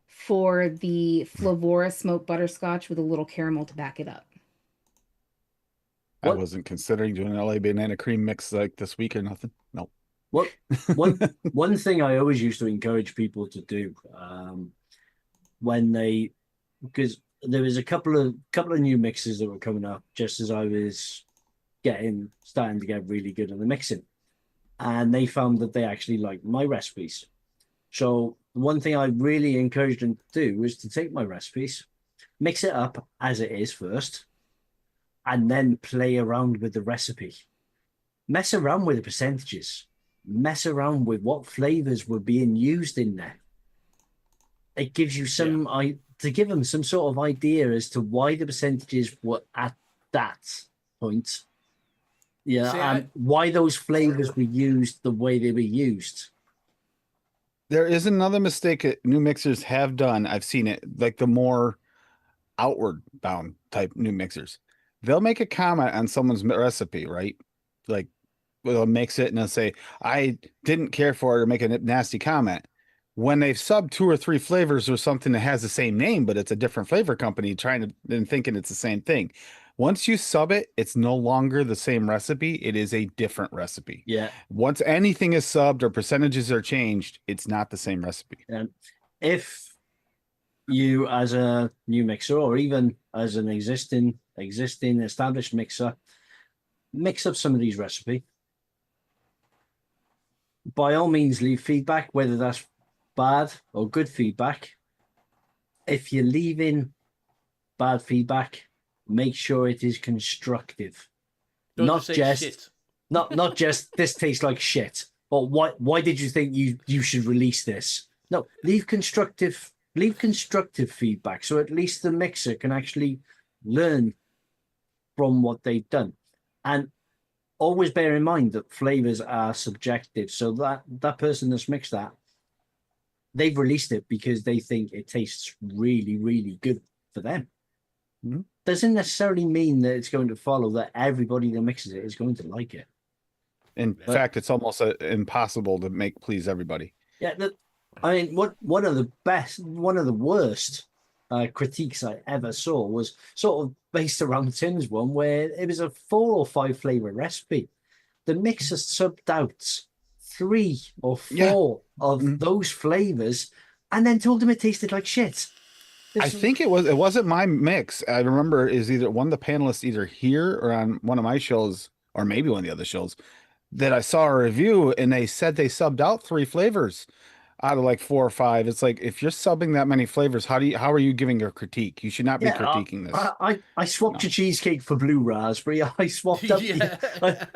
for the Flavora smoked butterscotch with a little caramel to back it up. I wasn't considering doing an LA banana cream mix like this week or nothing. No. One thing I always used to encourage people to do because there was a couple of new mixes that were coming up just as I was starting to get really good at the mixing, and they found that they actually liked my recipes. So one thing I really encouraged them to do was to take my recipes, mix it up as it is first, and then play around with the recipe. Mess around with the percentages. Mess around with what flavors were being used in there. It gives you to give them some sort of idea as to why the percentages were at that point. Yeah, why those flavors were used the way they were used. There is another mistake that new mixers have done. I've seen it, like the more outward bound type new mixers. They'll make a comment on someone's recipe, right? Like they'll mix it and they'll say, I didn't care for it, or make a nasty comment. When they've subbed 2 or 3 flavors or something that has the same name, but it's a different flavor company thinking it's the same thing. Once you sub it, it's no longer the same recipe. It is a different recipe. Yeah. Once anything is subbed or percentages are changed, it's not the same recipe. If you, as a new mixer or even as an existing existing established mixer, mix up some of these recipe. By all means, leave feedback, whether that's bad or good feedback. If you're leaving bad feedback, make sure it is constructive. Don't Not say just shit. not just this tastes like shit. Or why did you think you should release this? No, leave constructive feedback, so at least the mixer can actually learn from what they've done. And always bear in mind that flavors are subjective. So that person that's mixed that, they've released it because they think it tastes really, really good for them. Mm-hmm. Doesn't necessarily mean that it's going to follow that everybody that mixes it is going to like it. In fact, it's almost impossible to please everybody. Yeah, I mean, one of the worst critiques I ever saw was sort of based around Tim's one, where it was a 4 or 5 flavor recipe. The mixer subbed out 3 or 4 of those flavors, and then told him it tasted like shit. I think it wasn't my mix. I remember is either one of the panelists either here or on one of my shows, or maybe one of the other shows, that I saw a review, and they said they subbed out 3 flavors out of like 4 or 5. It's like, if you're subbing that many flavors, how are you giving a critique? You should not be critiquing this. I swapped your cheesecake for blue raspberry. I swapped up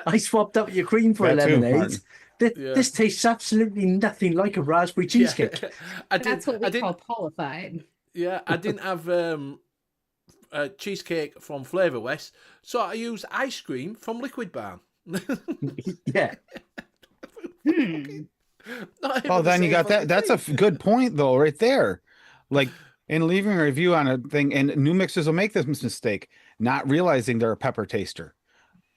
I swapped up your cream for a lemonade. This tastes absolutely nothing like a raspberry cheesecake. That's what we call qualified. Yeah, I didn't have a cheesecake from Flavour West, so I used ice cream from Liquid Barn. Yeah. Oh, then you got that. That's a good point, though, right there. Like, in leaving a review on a thing, and new mixers will make this mistake, not realizing they're a pepper taster.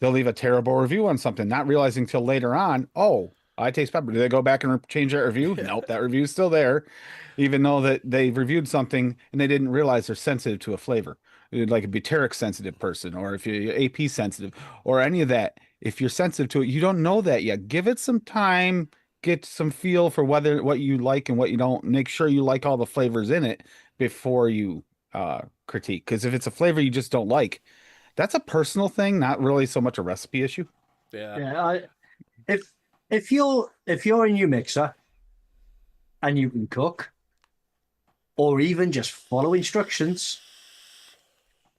They'll leave a terrible review on something, not realizing till later on, oh, I taste pepper. Do they go back and change that review? Nope, that review's still there, even though that they reviewed something and they didn't realize they're sensitive to a flavor. Like a butyric sensitive person, or if you're AP sensitive, or any of that. If you're sensitive to it, you don't know that yet. Give it some time, get some feel for what you like and what you don't. Make sure you like all the flavors in it before you critique. Because if it's a flavor you just don't like, that's a personal thing, not really so much a recipe issue. Yeah. If you're a new mixer and you can cook, or even just follow instructions,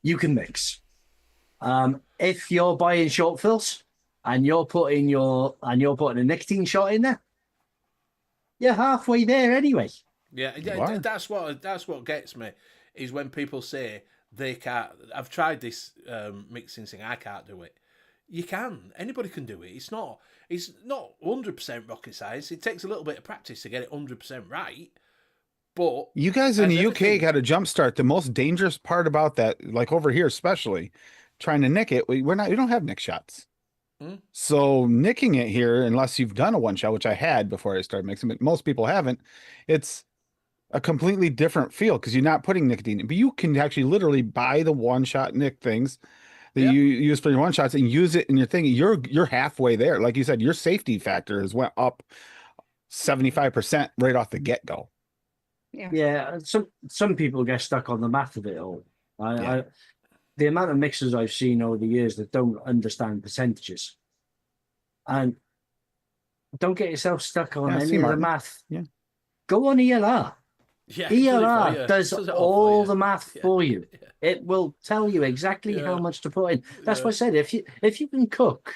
you can mix. If you're buying short fills and you're putting a nicotine shot in there, you're halfway there anyway. Yeah, that's what gets me, is when people say they can't. I've tried this mixing thing. I can't do it. You can. Anybody can do it. It's not 100% rocket science. It takes a little bit of practice to get it 100% right. But you guys in the UK got a jump start. The most dangerous part about that, like over here especially, trying to nick it, we don't have nick shots. So nicking it here, unless you've done a one shot, which I had before I started mixing, but most people haven't, it's a completely different feel because you're not putting nicotine in. But you can actually literally buy the one shot nick things that you use for your one shots and use it in your thing. You're halfway there. Like you said, your safety factor has went up 75% right off the get go. Yeah. Some people get stuck on the math of it all. The amount of mixers I've seen over the years that don't understand percentages, and don't get yourself stuck on any of the math. Yeah. Go on ELR. Yeah, ELR does all the math for you. It will tell you exactly how much to put in. That's what I said. If you can cook,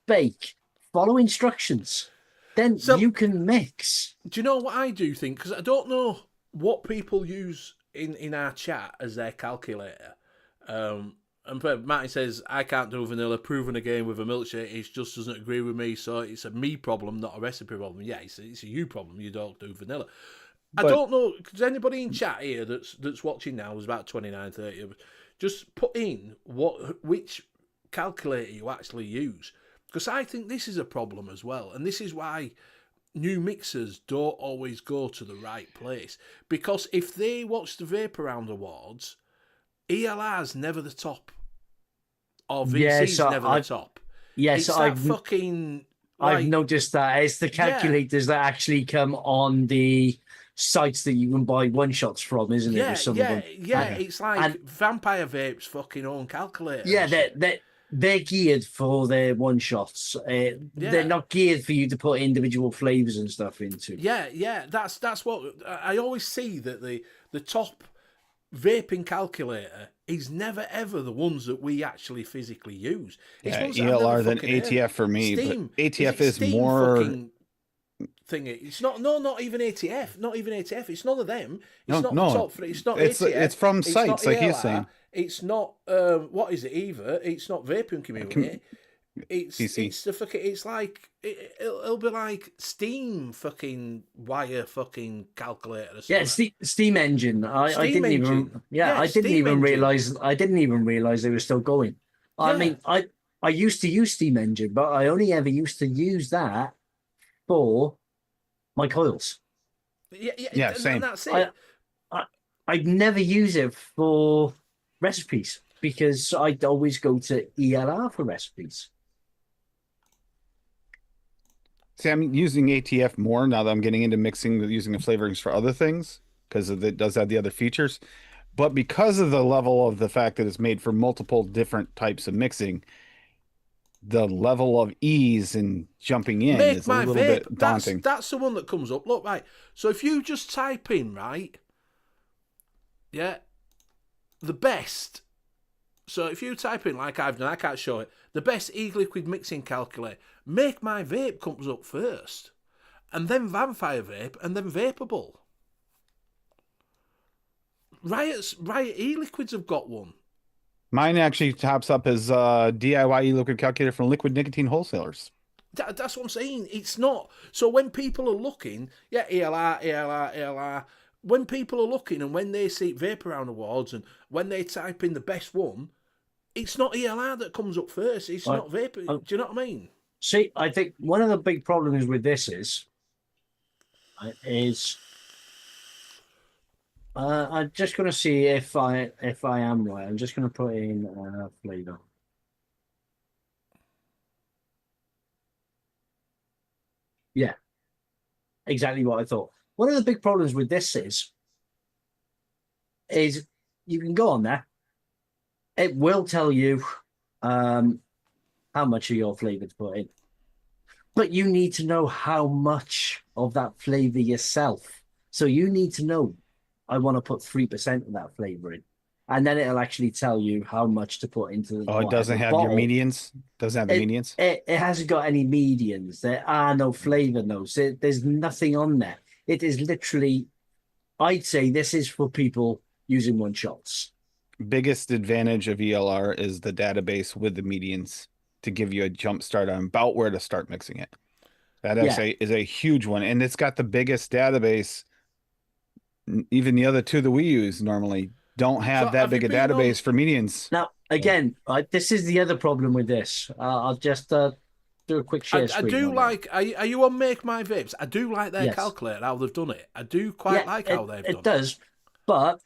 bake, follow instructions, then you can mix. Do you know what I do think? Because I don't know what people use in our chat as their calculator. And Martin says, I can't do vanilla, proven again with a milkshake, it just doesn't agree with me, so it's a me problem, not a recipe problem. Yeah, it's a you problem, you don't do vanilla. I don't know, does anybody in chat here that's watching now, there's about 29, 30, just put in which calculator you actually use. Because I think this is a problem as well, and this is why new mixers don't always go to the right place. Because if they watch the Vape Around Awards, ELR's never the top, or VC's never the top. Yes, it's that fucking I've Like, noticed that it's the calculators that actually come on the sites that you can buy one shots from, isn't it? yeah, With some yeah, of them. yeah. And, It's like and Vampire Vape's fucking own calculator. yeah, and shit. they're geared for their one shots. Yeah. They're not geared for you to put individual flavors and stuff into. Yeah. That's what I always see, that the top vaping calculator is never ever the ones that we actually physically use. It's Yeah, ones that I've never ELR than fucking heard of. ATF for me, Steam. but ATF it is Steam more. fucking thingy. It's not. No, not even ATF. Not even ATF. It's none of them. It's No, not no. the top three. It's not It's ATF. it's from It's sites, not like he's ELR, saying. It's not. What is it either? It's not vaping community. PC. It's the fucking. It's like it'll be like Steam fucking wire fucking calculator. Or Yeah, something. Steam engine. I Steam didn't even. engine. Yeah, Yeah, I didn't Steam even engine. realize. I didn't even realize they were still going. I Yeah. mean, I used to use Steam engine, but I only ever used to use that for my coils. Yeah, and same. that's it. I'd never use it for recipes because I'd always go to ELR for recipes. See, I'm using ATF more now that I'm getting into mixing, using the flavorings for other things because it does have the other features. But because of the level of the fact that it's made for multiple different types of mixing, the level of ease in jumping in Make is a my little vape. bit daunting. That's the one that comes up. Look, right. So if you just type in, right, yeah, the best. So if you type in, like I've done, I can't show it, the best e-liquid mixing calculator, Make My Vape comes up first, and then Vampire Vape, and then Vapable. Riot e-liquids have got one. Mine actually tops up as DIY e-liquid calculator from liquid nicotine wholesalers. That's what I'm saying. It's not. So when people are looking, yeah, ELR, when people are looking and when they see Vape Around Awards and when they type in the best one, it's not ELR that comes up first. It's not Vape. Do you know what I mean? See, I think one of the big problems with this is I'm just going to see if I am right. I'm just going to put in flavor. Yeah, exactly what I thought. One of the big problems with this is you can go on there. It will tell you how much of your flavor to put in, but you need to know how much of that flavor yourself. So you need to know, I want to put 3% of that flavor in, and then it'll actually tell you how much to put into the. Oh, it doesn't have your medians? Doesn't have the medians? It hasn't got any medians. There are no flavor notes. There's nothing on there. It is literally, I'd say this is for people using one shots. Biggest advantage of ELR is the database with the medians to give you a jump start on about where to start mixing it. That is a huge one, and it's got the biggest database. Even the other two that we use normally don't have that big a database for medians. Now, again, this is the other problem with this. I'll just do a quick share screen. I do like. Are you on Make My Vapes? I do like their calculator, how they've done it. I do quite like how they've done it. It does, but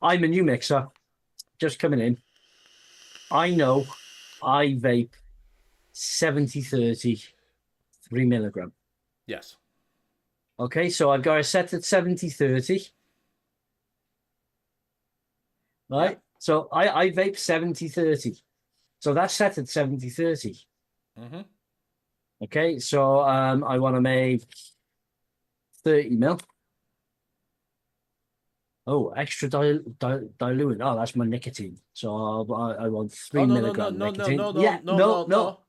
I'm a new mixer, just coming in. I know I vape 70-30, 3 milligram. Yes. Okay, so I've got it set at 70-30. Right? Yeah. So I vape 70-30. So that's set at 70-30. Mm-hmm. Okay, so I want to make 30 mil. Oh, extra diluent. Oh, that's my nicotine. So I want 3 milligram nicotine. No.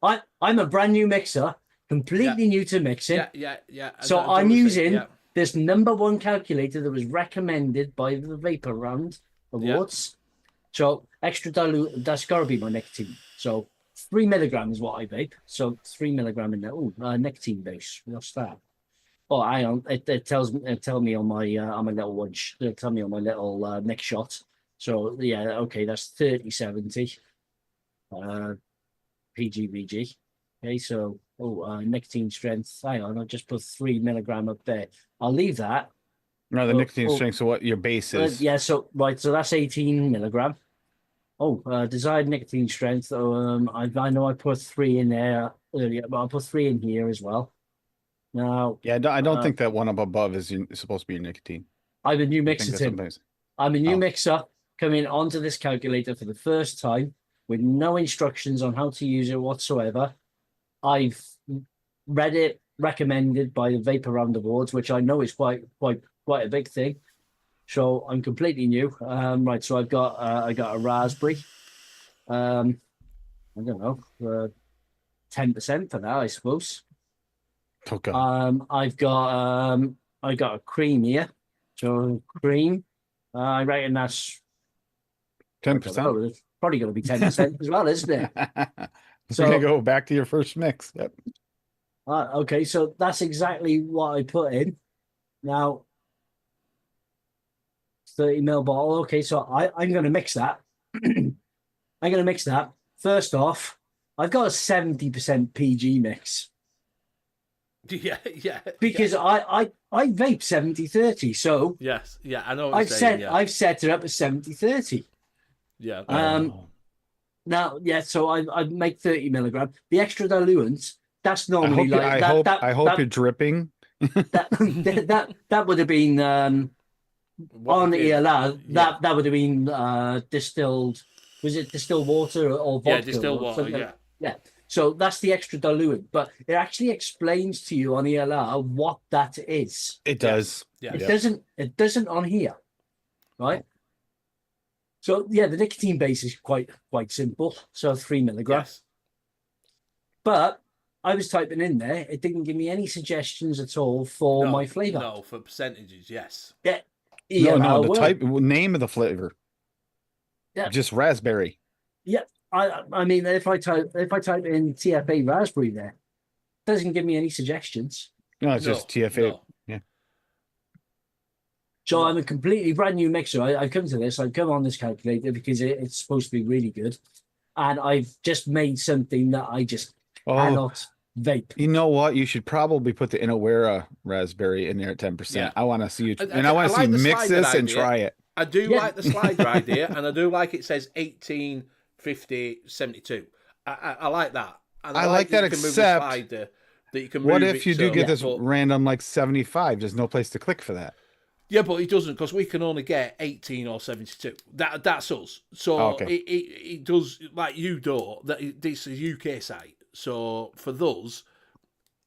I'm a brand new mixer, completely new to mixing. Yeah. So I'm using this #1 calculator that was recommended by the Vapor Round Awards. So extra dilute, that's got to be my nicotine. So 3 milligram is what I vape. So 3 milligram in there. Oh, nicotine base. What's that? Oh, hang on. It tells me on my little one. It'll tell me on my little mix shot. So yeah, okay, that's 30-70. PGVG. Okay, so nicotine strength. Hang on, I'll just put 3 milligram up there. I'll leave that. No, the nicotine strength. So what your base is? Yeah. So right. So that's 18 milligram. Desired nicotine strength. I know I put 3 in there earlier, but I'll put 3 in here as well. Now, Yeah, I don't think that one up above is supposed to be your nicotine. I'm a new I think mixer, that Tim. sometimes. I'm a new Oh. mixer coming onto this calculator for the first time with no instructions on how to use it whatsoever. I've read it recommended by the Vape Around Awards, which I know is quite a big thing. So I'm completely new. Right, so I got a raspberry. I don't know, 10% for that, I suppose. Oh God. I got a cream here. So cream. I reckon that's 10%. It's probably going to be 10% as well, isn't it? So you're gonna go back to your first mix. Yep. Okay, so that's exactly what I put in. Now, 30 ml bottle. Okay, so I'm going to mix that. I'm going to mix that. First off, I've got a 70% PG mix Yeah, yeah. because I vape 70/30. So Yes, yeah, I know what you're saying. Yeah, I've set it up as 70/30. yeah. Now, yeah, so I make 30 milligram. The extra diluent, that's I normally hope, like I hope you're dripping. that would have been What on we did- ELR. yeah. That would have been distilled. Was it distilled water or vodka? Yeah, distilled or water. something? Yeah, Yeah. So that's the extra diluent, but it actually explains to you on ELR what that is. It does. yeah. It Yep. doesn't. It doesn't on here, right? So yeah, the nicotine base is quite simple. So 3 milligram. Yes. But I was typing in there, it didn't give me any suggestions at all for my flavour. No, for percentages, yes. Yeah. No, the ELR will. name of the flavor. Yeah. Just raspberry. Yeah. I mean, if I type in TFA raspberry there, it doesn't give me any suggestions. No, it's just TFA. No. Yeah. So I'm a completely brand new mixer. I've come to this. I've come on this calculator because it's supposed to be really good, and I've just made something that I just cannot vape. You know what? You should probably put the Inawera raspberry in there at 10%. Yeah. I want to see you, I and I want to like see the mix slider this and idea. try it. I do Yeah. like the slider idea, and I do like it says 18, 50, 72. I like that. And I like that, you can move the except slider, that you can What move if it you do so- get this but- random like 75? There's no place to click for that. Yeah, but it doesn't, because we can only get 18 or 72. That's us. So Okay. it does, like you don't. This is a UK site. So for those,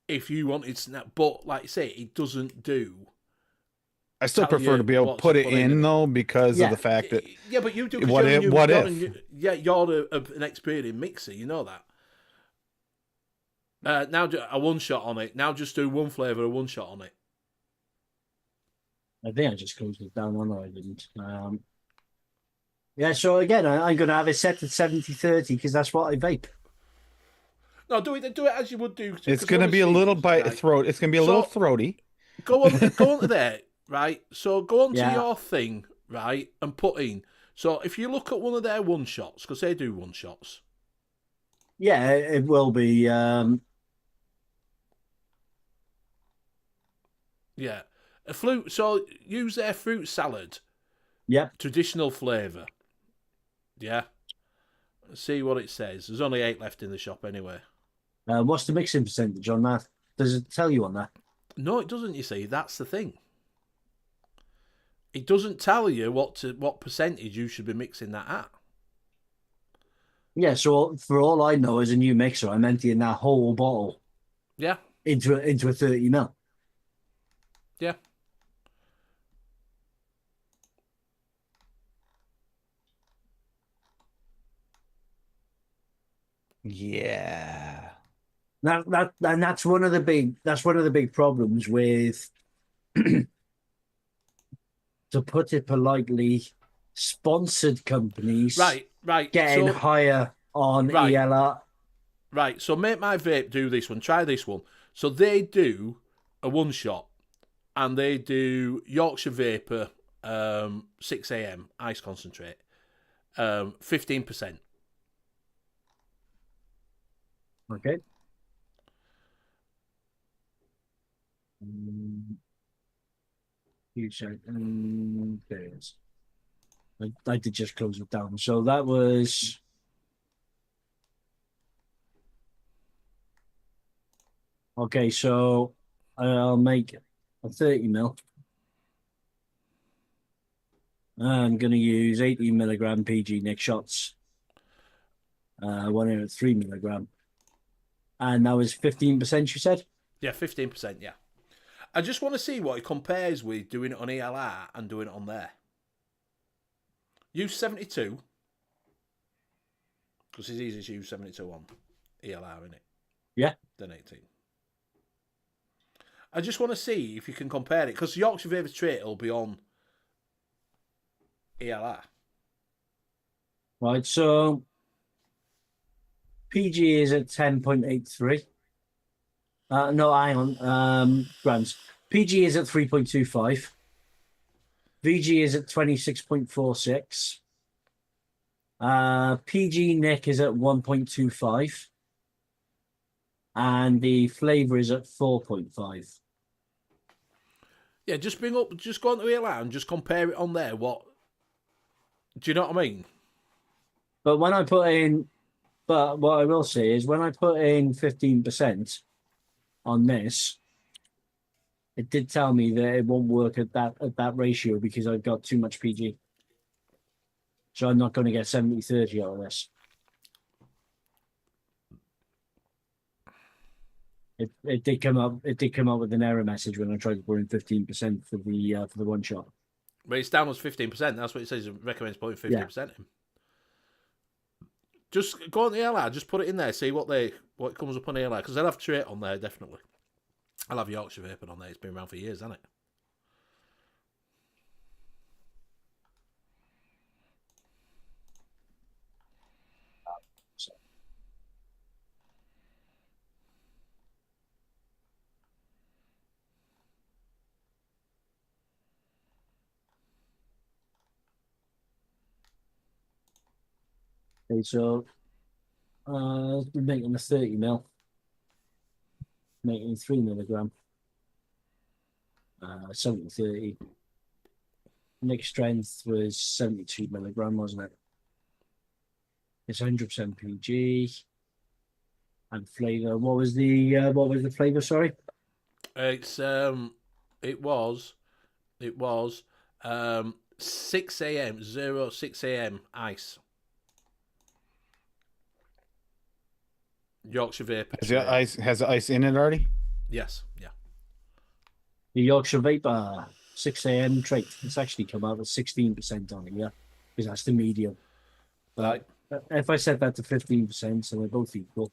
if you wanted snap, but like I say, it doesn't do. I still Tell prefer you to be able what to put to it put in in it. though, because Yeah. of the fact that Yeah, but you do. 'Cause What you're a if- new- what you're if? a new- yeah, you're an experienced mixer. You know that. Now a one shot on it. Now just do one flavour, a one shot on it. I think I just closed it down. No, I didn't. Yeah, so again, I'm going to have it set to 70/30 because that's what I vape. No, do it as you would do. it's going to be a little bite throat. It's going to be a little throaty. Go on to there, right? So go on to Yeah. your thing, right, and put in. So if you look at one of their one shots, because they do one shots. Yeah, it will be. Yeah, a fruit. So use their fruit salad, Yep. traditional flavour. Yeah. See what it says. There's only 8 left in the shop anyway. What's the mixing percentage on that? Does it tell you on that? No, it doesn't. You see, that's the thing. It doesn't tell you what percentage you should be mixing that at. Yeah, so for all I know, as a new mixer, I'm emptying that whole bottle Yeah, into a 30 ml. yeah. Yeah. That's one of the big problems with, to put it politely, sponsored companies Right. getting So, higher on Right. ELR. right. So make my vape do this one. Try this one. So they do a one shot, and they do Yorkshire Vapor, 6 a.m. ice concentrate, 15%. Okay. You said there it is. I did just close it down. So that was okay. So I'll make a 30 mil. I'm going to use 18 milligram PG Nick shots. One in at 3 milligram. And that was 15%, you said? Yeah, 15%, yeah. I just want to see what it compares with doing it on ELR and doing it on there. Use 72. Because it's easier to use 72 on ELR, isn't it? Yeah. Than 18. I just want to see if you can compare it. Because Yorkshire Vapor Trait will be on ELR. Right, so PG is at 10.83. No, hang on. Grams. PG is at 3.25. VG is at 26.46. PG Nick is at 1.25. And the flavour is at 4.5. Yeah, just go on to ELR and just compare it on there. What? Do you know what I mean? But when I put in, but what I will say is when I put in 15% on this, it did tell me that it won't work at that ratio because I've got too much PG. So I'm not going to get 70-30 out of this. It did come up with an error message when I tried to put in 15% for the one shot. But it's down as 15%. That's what it says. It recommends putting 15% in. Just go on the ELR. Just put it in there. See what comes up on ELR. Because they'll have trait on there, definitely. I'll have Yorkshire Vapor on there. It's been around for years, hasn't it? Okay, so we're making a 30 mil, making 3 milligram, 70-30. Nick strength was 72 milligram, wasn't it? It's 100% PG. And flavour. What was the flavour? Sorry. It was 6 a.m. 6 a.m. ice. Yorkshire Vapor. Has the ice in it already? Yes, yeah. The Yorkshire Vapor 6 a.m. trait. It's actually come out with 16% on it, yeah, because that's the medium. Right. If I set that to 15%, so they're both equal.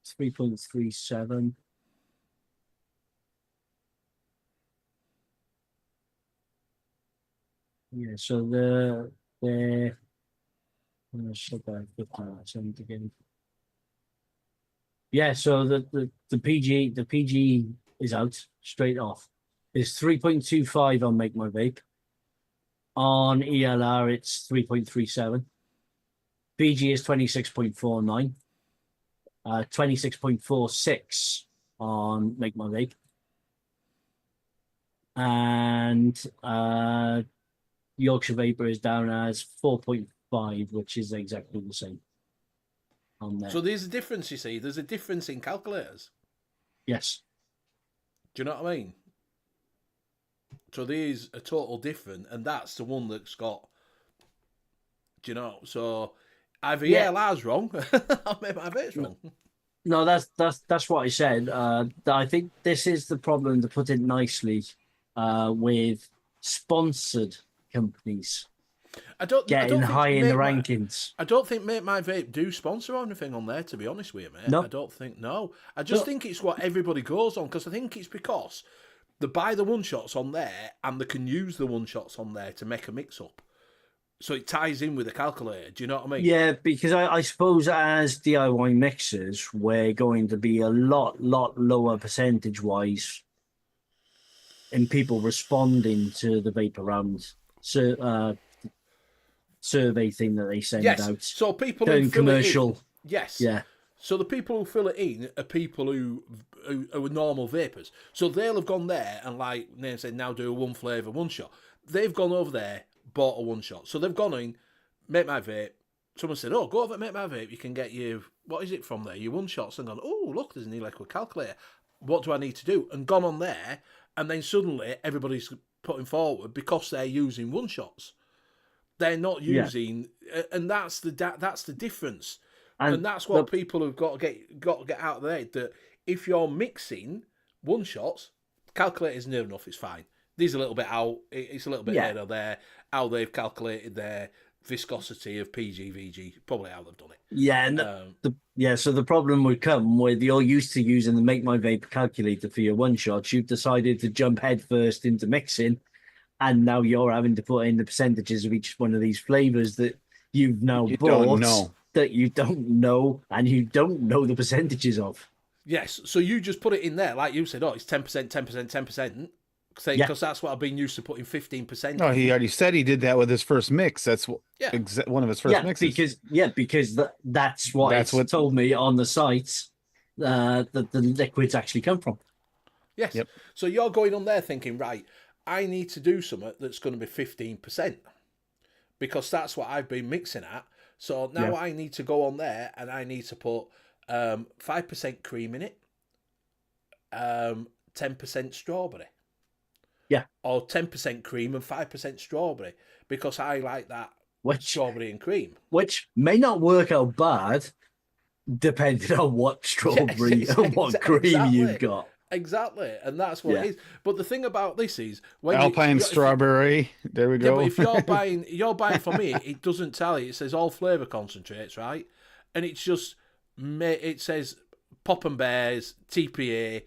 3.37. Yeah, so the I'm gonna set that 15% again. Yeah, so the PG is out straight off. It's 3.25 on Make My Vape. On ELR, it's 3.37. PG is 26.49. 26.46 on Make My Vape. And Yorkshire Vapor is down as 4.5, which is exactly the same on there. So there's a difference, you see. There's a difference in calculators. Yes. Do you know what I mean? So these are total different, and that's the one that's got. Do you know? So either ELR's wrong, or maybe my vape's wrong. No, that's what I said. I think this is the problem, to put it nicely, with sponsored companies. I don't getting think high in the rankings. I don't think Make My Vape do sponsor anything on there, to be honest with you, mate. No. I don't think, no. I just think it's what everybody goes on, because I think it's because they buy the one-shots on there and they can use the one-shots on there to make a mix-up. So it ties in with the calculator. Do you know what I mean? Yeah, because I suppose as DIY mixers, we're going to be a lot lower percentage-wise in people responding to the Vape Around survey thing that they send out. So people Going who fill commercial. it in, yes. Yeah. So the people who fill it in are people who are normal vapors. So they'll have gone there and, like Nate said, now do a one flavour one shot. they've gone over there, bought a one shot. So they've gone in, Make My Vape. Someone said, "Oh, go over to Make My Vape. You can get your what is it from there? Your one shots." And gone, "Oh, look, there's an e-liquid calculator. What do I need to do?" And gone on there, and then suddenly everybody's putting forward because they're using one shots. They're not using, and that's the difference. And that's what people have got to get out of their head, that if you're mixing one shots, calculator's near enough, it's fine. These a little bit out, it's a little bit here or there, how they've calculated their viscosity of PGVG, probably how they've done it. Yeah, and so the problem would come with you're used to using the Make My Vape calculator for your one shots. You've decided to jump headfirst into mixing, and now you're having to put in the percentages of each one of these flavors that you've now bought. That you don't know, and you don't know the percentages of. Yes, so you just put it in there, like you said, it's 10%, 10%, 10%, because that's what I've been used to putting 15%. No, he already said he did that with his first mix. That's one of his first mixes. Because that's what told me on the site that the liquids actually come from. Yes. Yep. So you're going on there thinking, right, I need to do something that's going to be 15%, because that's what I've been mixing at. So now I need to go on there and I need to put 5% cream in it, 10% strawberry. Yeah. Or 10% cream and 5% strawberry, because I like that strawberry and cream. Which may not work out bad, depending on what strawberry and what cream you've got. Exactly, and that's what it is. But the thing about this is, when Alpine strawberry. There we go. But if you're buying from me, it doesn't tell you. It says all flavour concentrates, right? And it's just it says Pop and Bears, TPA,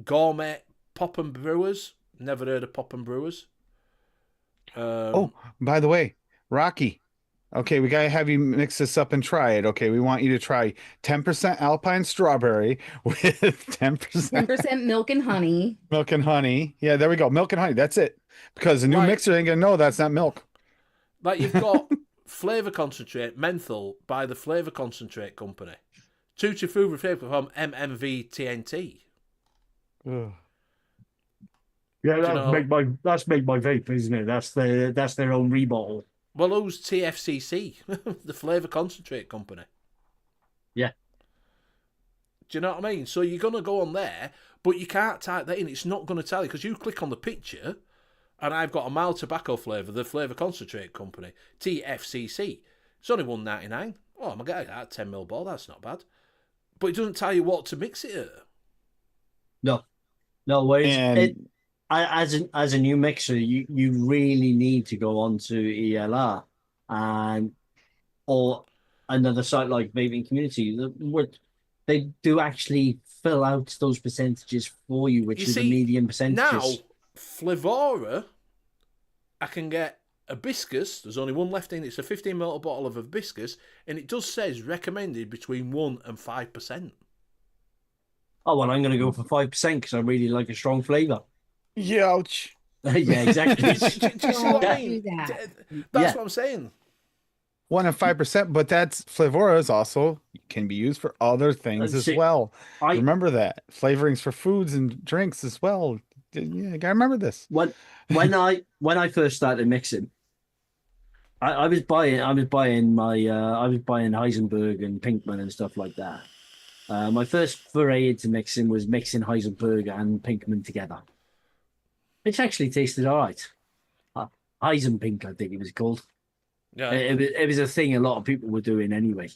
Gourmet, Pop and Brewers. Never heard of Pop and Brewers. By the way, Rocky. Okay, we gotta have you mix this up and try it. Okay, we want you to try 10% Alpine strawberry with 10% milk and honey. Milk and honey. Yeah, there we go. Milk and honey. That's it. Because the new mixer ain't gonna know that's not milk. Like you've got flavour concentrate, menthol by the Flavour Concentrate Company. Tutti Frutti flavour from MMV TNT. Ugh. Yeah, that's Make My Vape, isn't it? That's their own rebottle. Well, who's TFCC? The Flavour Concentrate Company. Yeah. Do you know what I mean? So you're going to go on there, but you can't type that in. It's not going to tell you, because you click on the picture, and I've got a mild tobacco flavour, the Flavour Concentrate Company, TFCC. It's only $1.99. Oh, I'm going to get that 10ml ball. That's not bad. But it doesn't tell you what to mix it at. No. As a new mixer, you really need to go onto ELR or another site like Vaping Community, where they do actually fill out those percentages for you, which is the medium percentages. Now, Flavora, I can get a hibiscus. There's only one left in. It's a 15ml bottle of hibiscus, and it does says recommended between 1 and 5%. Oh, well, I'm going to go for 5% because I really like a strong flavour. Youch. Yeah, exactly. Do you see what I mean? That's what I'm saying. 1 and 5%, but that's Flavora is also can be used for other things as well. Remember that flavorings for foods and drinks as well. Yeah, you gotta remember this. When I first started mixing, I was buying Heisenberg and Pinkman and stuff like that. My first foray into mixing was mixing Heisenberg and Pinkman together, which actually tasted all right. Heisenpink, I think it was called. Yeah, it was a thing a lot of people were doing anyway.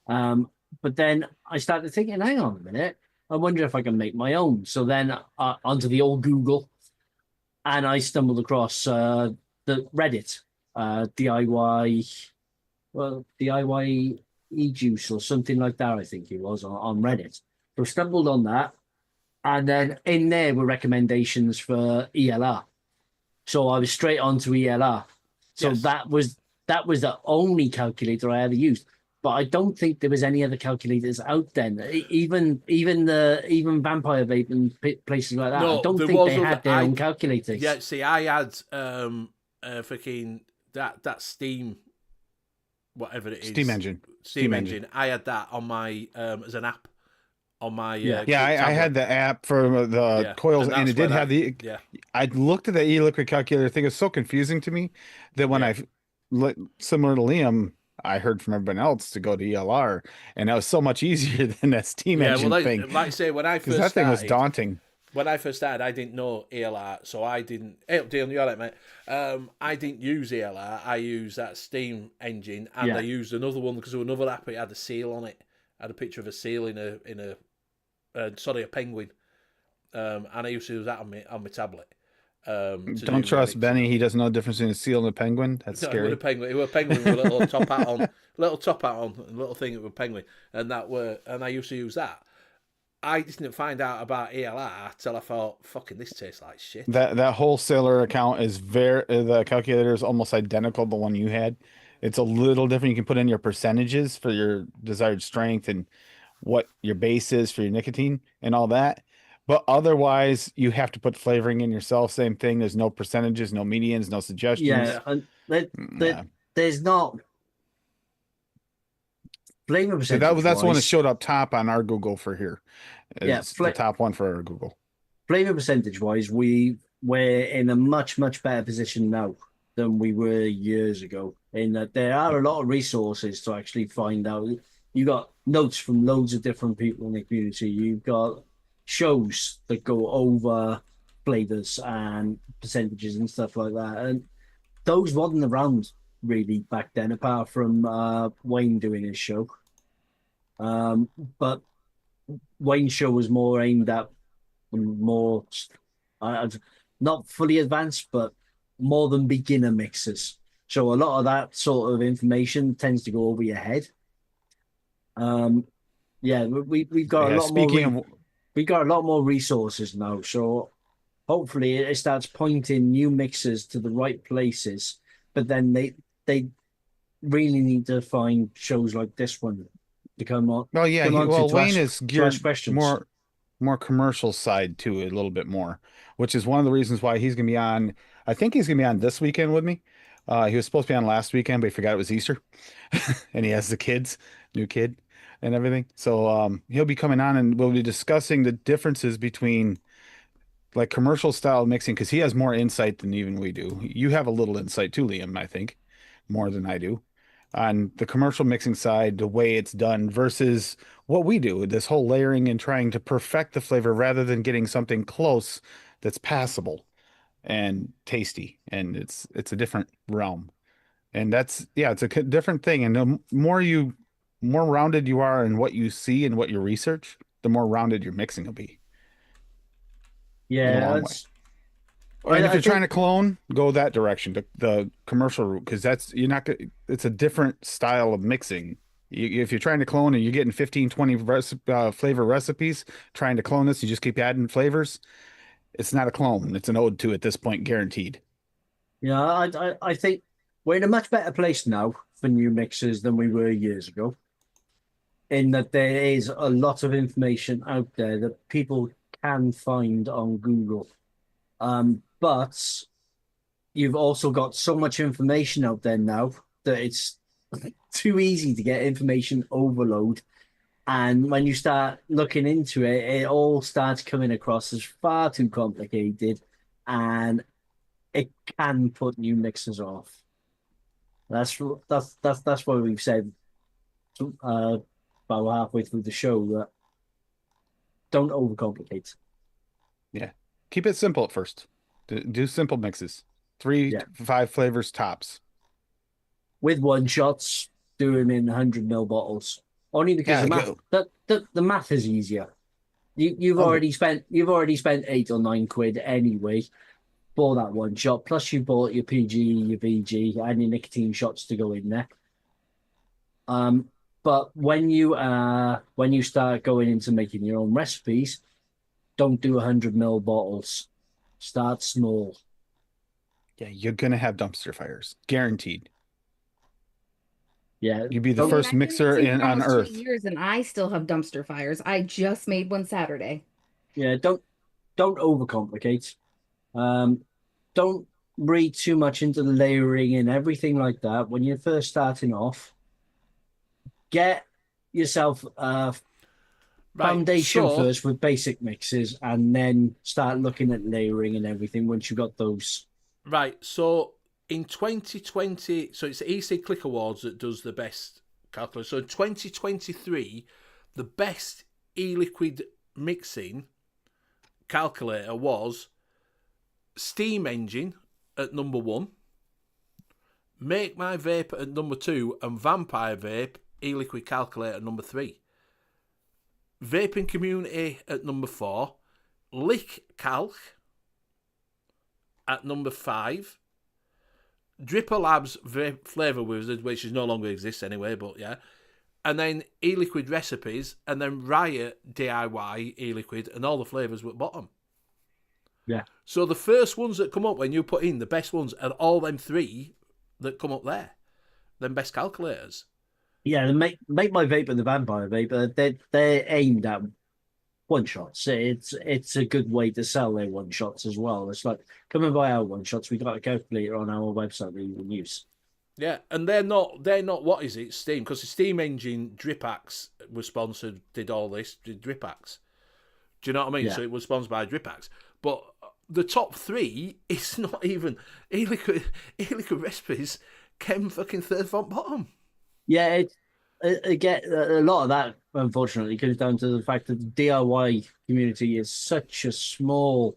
But then I started thinking, hang on a minute, I wonder if I can make my own. So then onto the old Google, and I stumbled across the Reddit DIY e-juice or something like that. I think it was on Reddit. So I stumbled on that, and then in there were recommendations for ELR. So I was straight onto ELR. So yes. that was the only calculator I ever used. But I don't think there was any other calculators out then. Even Vampire Vape and places like that. No, I don't think they had their own calculators. Yeah, see, I had freaking that Steam, whatever it is. Steam engine. Steam engine. I had that on my as an app on my Yeah. Yeah, I tablet. had the app for the Yeah, coils, and and that's it did when have the. yeah. I looked at the e-liquid calculator thing. It's so confusing to me that when Yeah. similar to Liam, I heard from everyone else to go to ELR, and that was so much easier than that steam Yeah, well, engine thing like I say, because that thing was daunting. when I first started, I didn't know ELR, so I didn't. Hey, Dylan, you all right, mate? I didn't use ELR. I used that steam engine, and Yeah. I used another one because there was another app. It had a seal on it. Had a picture of a seal in a penguin. And I used to use that on my tablet. To do Don't my trust mixing. Benny. He doesn't know the difference between a seal and a penguin. That's No, it was scary. a penguin. It was a penguin with a little top hat on, and a little thing. It was a penguin, and I used to use that. I didn't find out about ELR till I thought, "Fucking, this tastes like shit." That wholesaler account is the calculator is almost identical to the one you had. It's a little different. You can put in your percentages for your desired strength and what your base is for your nicotine and all that. But otherwise, you have to put flavoring in yourself. Same thing. There's no percentages, no medians, no suggestions. Yeah, and Yeah. there's not flavor So percentage that's the one that wise. showed up top on our Google for here. Yeah, It's the top one for our Google. flavor percentage wise, we're in a much better position now than we were years ago. In that there are a lot of resources to actually find out. You got notes from loads of different people in the community. You've got shows that go over flavors and percentages and stuff like that. And those wasn't around really back then, apart from Wayne doing his show. But Wayne's show was more aimed at more, not fully advanced, but more than beginner mixers. So a lot of that sort of information tends to go over your head. Yeah, we've got a Yeah, lot more. speaking of We've got a lot more resources now, so hopefully it starts pointing new mixers to the right places. But then they really need to find shows like this one to come on. well, yeah, come on well, to Wayne ask, is to geared ask questions. more commercial side to it a little bit more, which is one of the reasons why he's gonna be on. I think he's gonna be on this weekend with me. He was supposed to be on last weekend, but he forgot it was Easter, and he has the new kid, and everything. So he'll be coming on, and we'll be discussing the differences between like commercial style mixing because he has more insight than even we do. You have a little insight too, Liam, I think, more than I do on the commercial mixing side, the way it's done versus what we do, this whole layering and trying to perfect the flavor rather than getting something close that's passable and tasty. And it's a different realm. And that's yeah, it's a different thing. And the more rounded you are in what you see and what you research, the more rounded your mixing will be in a Yeah, long way. that's. And if I you're trying think, to clone, go that direction, the commercial route, because you're not gonna, it's a different style of mixing. If you're trying to clone and you're getting 15, 20 flavor recipes, trying to clone this, you just keep adding flavors. It's not a clone. It's an ode to at this point, guaranteed. yeah, I think we're in a much better place now for new mixers than we were years ago. In that there is a lot of information out there that people can find on Google. But you've also got so much information out there now that it's too easy to get information overload. And when you start looking into it, it all starts coming across as far too complicated, and it can put new mixers off. That's why we've said about halfway through the show that don't overcomplicate. Yeah. Keep it simple at first. Do simple mixes. 3 Yeah. to 5 flavors tops. With one shots, do them in 100 ml bottles. Only because Yeah, the math is easier. You've Oh. already spent £8 or £9 anyway for that one shot. Plus you bought your PG, your VG, and your nicotine shots to go in there. But when you start going into making your own recipes, don't do 100 ml bottles. Start small. Yeah, you're gonna have dumpster fires, guaranteed. Yeah, You'd be the don't- first I've been mixer mixing for on almost 2 Earth. years, and I still have dumpster fires. I just made one Saturday. Yeah, don't overcomplicate. Don't read too much into the layering and everything like that. When you're first starting off, get yourself Right. Foundation So, first with basic mixes, and then start looking at layering and everything once you've got those. right. So in 2020, so it's the EC Click Awards that does the best calculator. So in 2023, the best e-liquid mixing calculator was Steam Engine at number 1, Make My Vape at number 2, and Vampire Vape e-liquid calculator at number 3. Vaping Community at number 4, Lick Calc at number 5, Dripper Labs Flavour Wizard, which is no longer exists anyway, but yeah. And then e-liquid recipes, and then Riot DIY e-liquid, and all the flavours were at bottom. Yeah. So the first ones that come up when you put in the best ones are all them 3 that come up there. Them best calculators. Yeah, the make my vape and the vampire vape, they're aimed at one shots. It's a good way to sell their one shots as well. It's like, come and buy our one shots. We got a calculator on our website that you can use. Yeah, and they're not what is it, Steam? Because the Steam Engine Dripax was sponsored, did all this, did Dripax. Do you know what I mean? Yeah. So it was sponsored by Dripax. But the top 3 is not even e-liquid recipes came fucking third from bottom. Yeah, again, a lot of that, unfortunately, comes down to the fact that the DIY community is such a small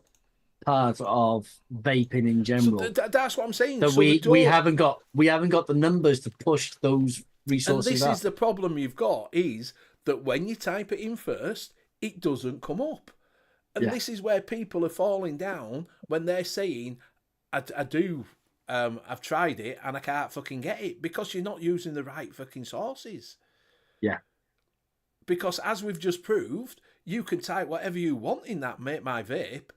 part of vaping in general. So that's what I'm saying. That So we haven't got the numbers to push those and resources this up. is the problem you've got, is that when you type it in first, it doesn't come up. And Yeah. this is where people are falling down when they're saying, I've tried it and I can't fucking get it, because you're not using the right fucking sources. Yeah. Because as we've just proved, you can type whatever you want in that Make My Vape,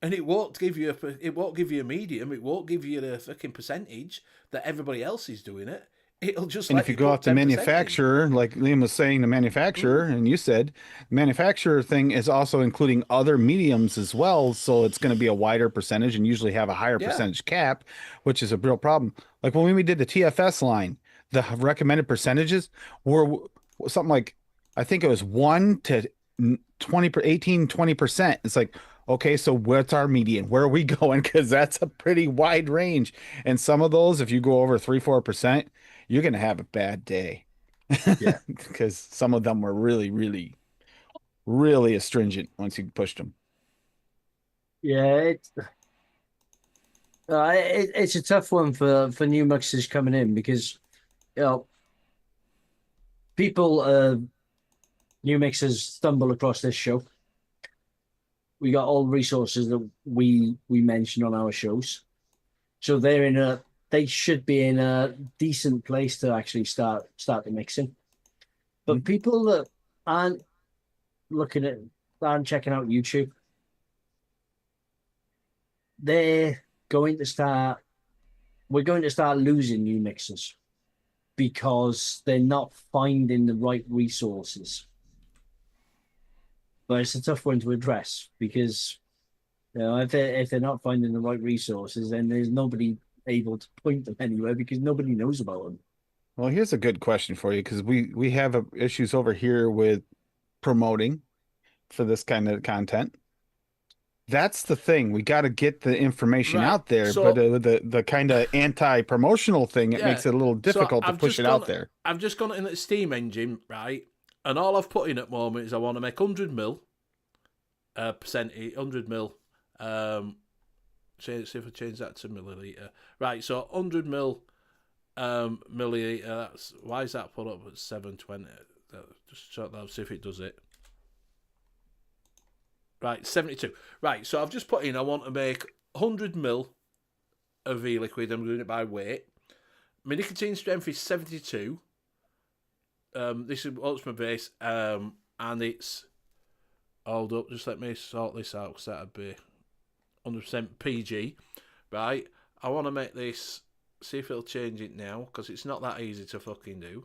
and it won't give you a medium, it won't give you the fucking percentage that everybody else is doing it. It'll just And if you go out to manufacturer, like Liam was saying, the manufacturer, and you said, manufacturer thing is also including other mediums as well. So it's going to be a wider percentage and usually have a higher percentage cap, which is a real problem. Like when we did the TFS line, the recommended percentages were something like, I think it was 1 to 20%. It's like, okay, so what's our median? Where are we going? Because that's a pretty wide range. And some of those, if you go over 3-4%, you're going to have a bad day. Yeah. Because some of them were really, really, really astringent once you pushed them. Yeah, it's a tough one for new mixers coming in, because people, new mixers stumble across this show. We got all the resources that we mentioned on our shows, so they should be in a decent place to actually start the mixing. But people that aren't checking out YouTube, we're going to start losing new mixers because they're not finding the right resources. But it's a tough one to address, because if they're not finding the right resources, then there's nobody able to point them anywhere, because nobody knows about them. Well, here's a good question for you, because we have issues over here with promoting for this kind of content. That's the thing. We got to get the information out there, So, but the kind of anti-promotional thing, it makes it a little difficult to push it out there. I've just gone in at the Steam Engine, right? And all I've put in at the moment is I want to make 100 mil percentage, 100 mil. See if I change that to milliliter. Right, so 100 mil milliliter. That's, why is that put up at 720? Just check that, see if it does it. Right, 72. Right, so I've just put in, I want to make 100 mil of e-liquid. I'm doing it by weight. My nicotine strength is 72. This is what's my base, and it's, hold up, just let me sort this out, because that'd be 100% PG, right? I want to make this, see if it'll change it now, because it's not that easy to fucking do.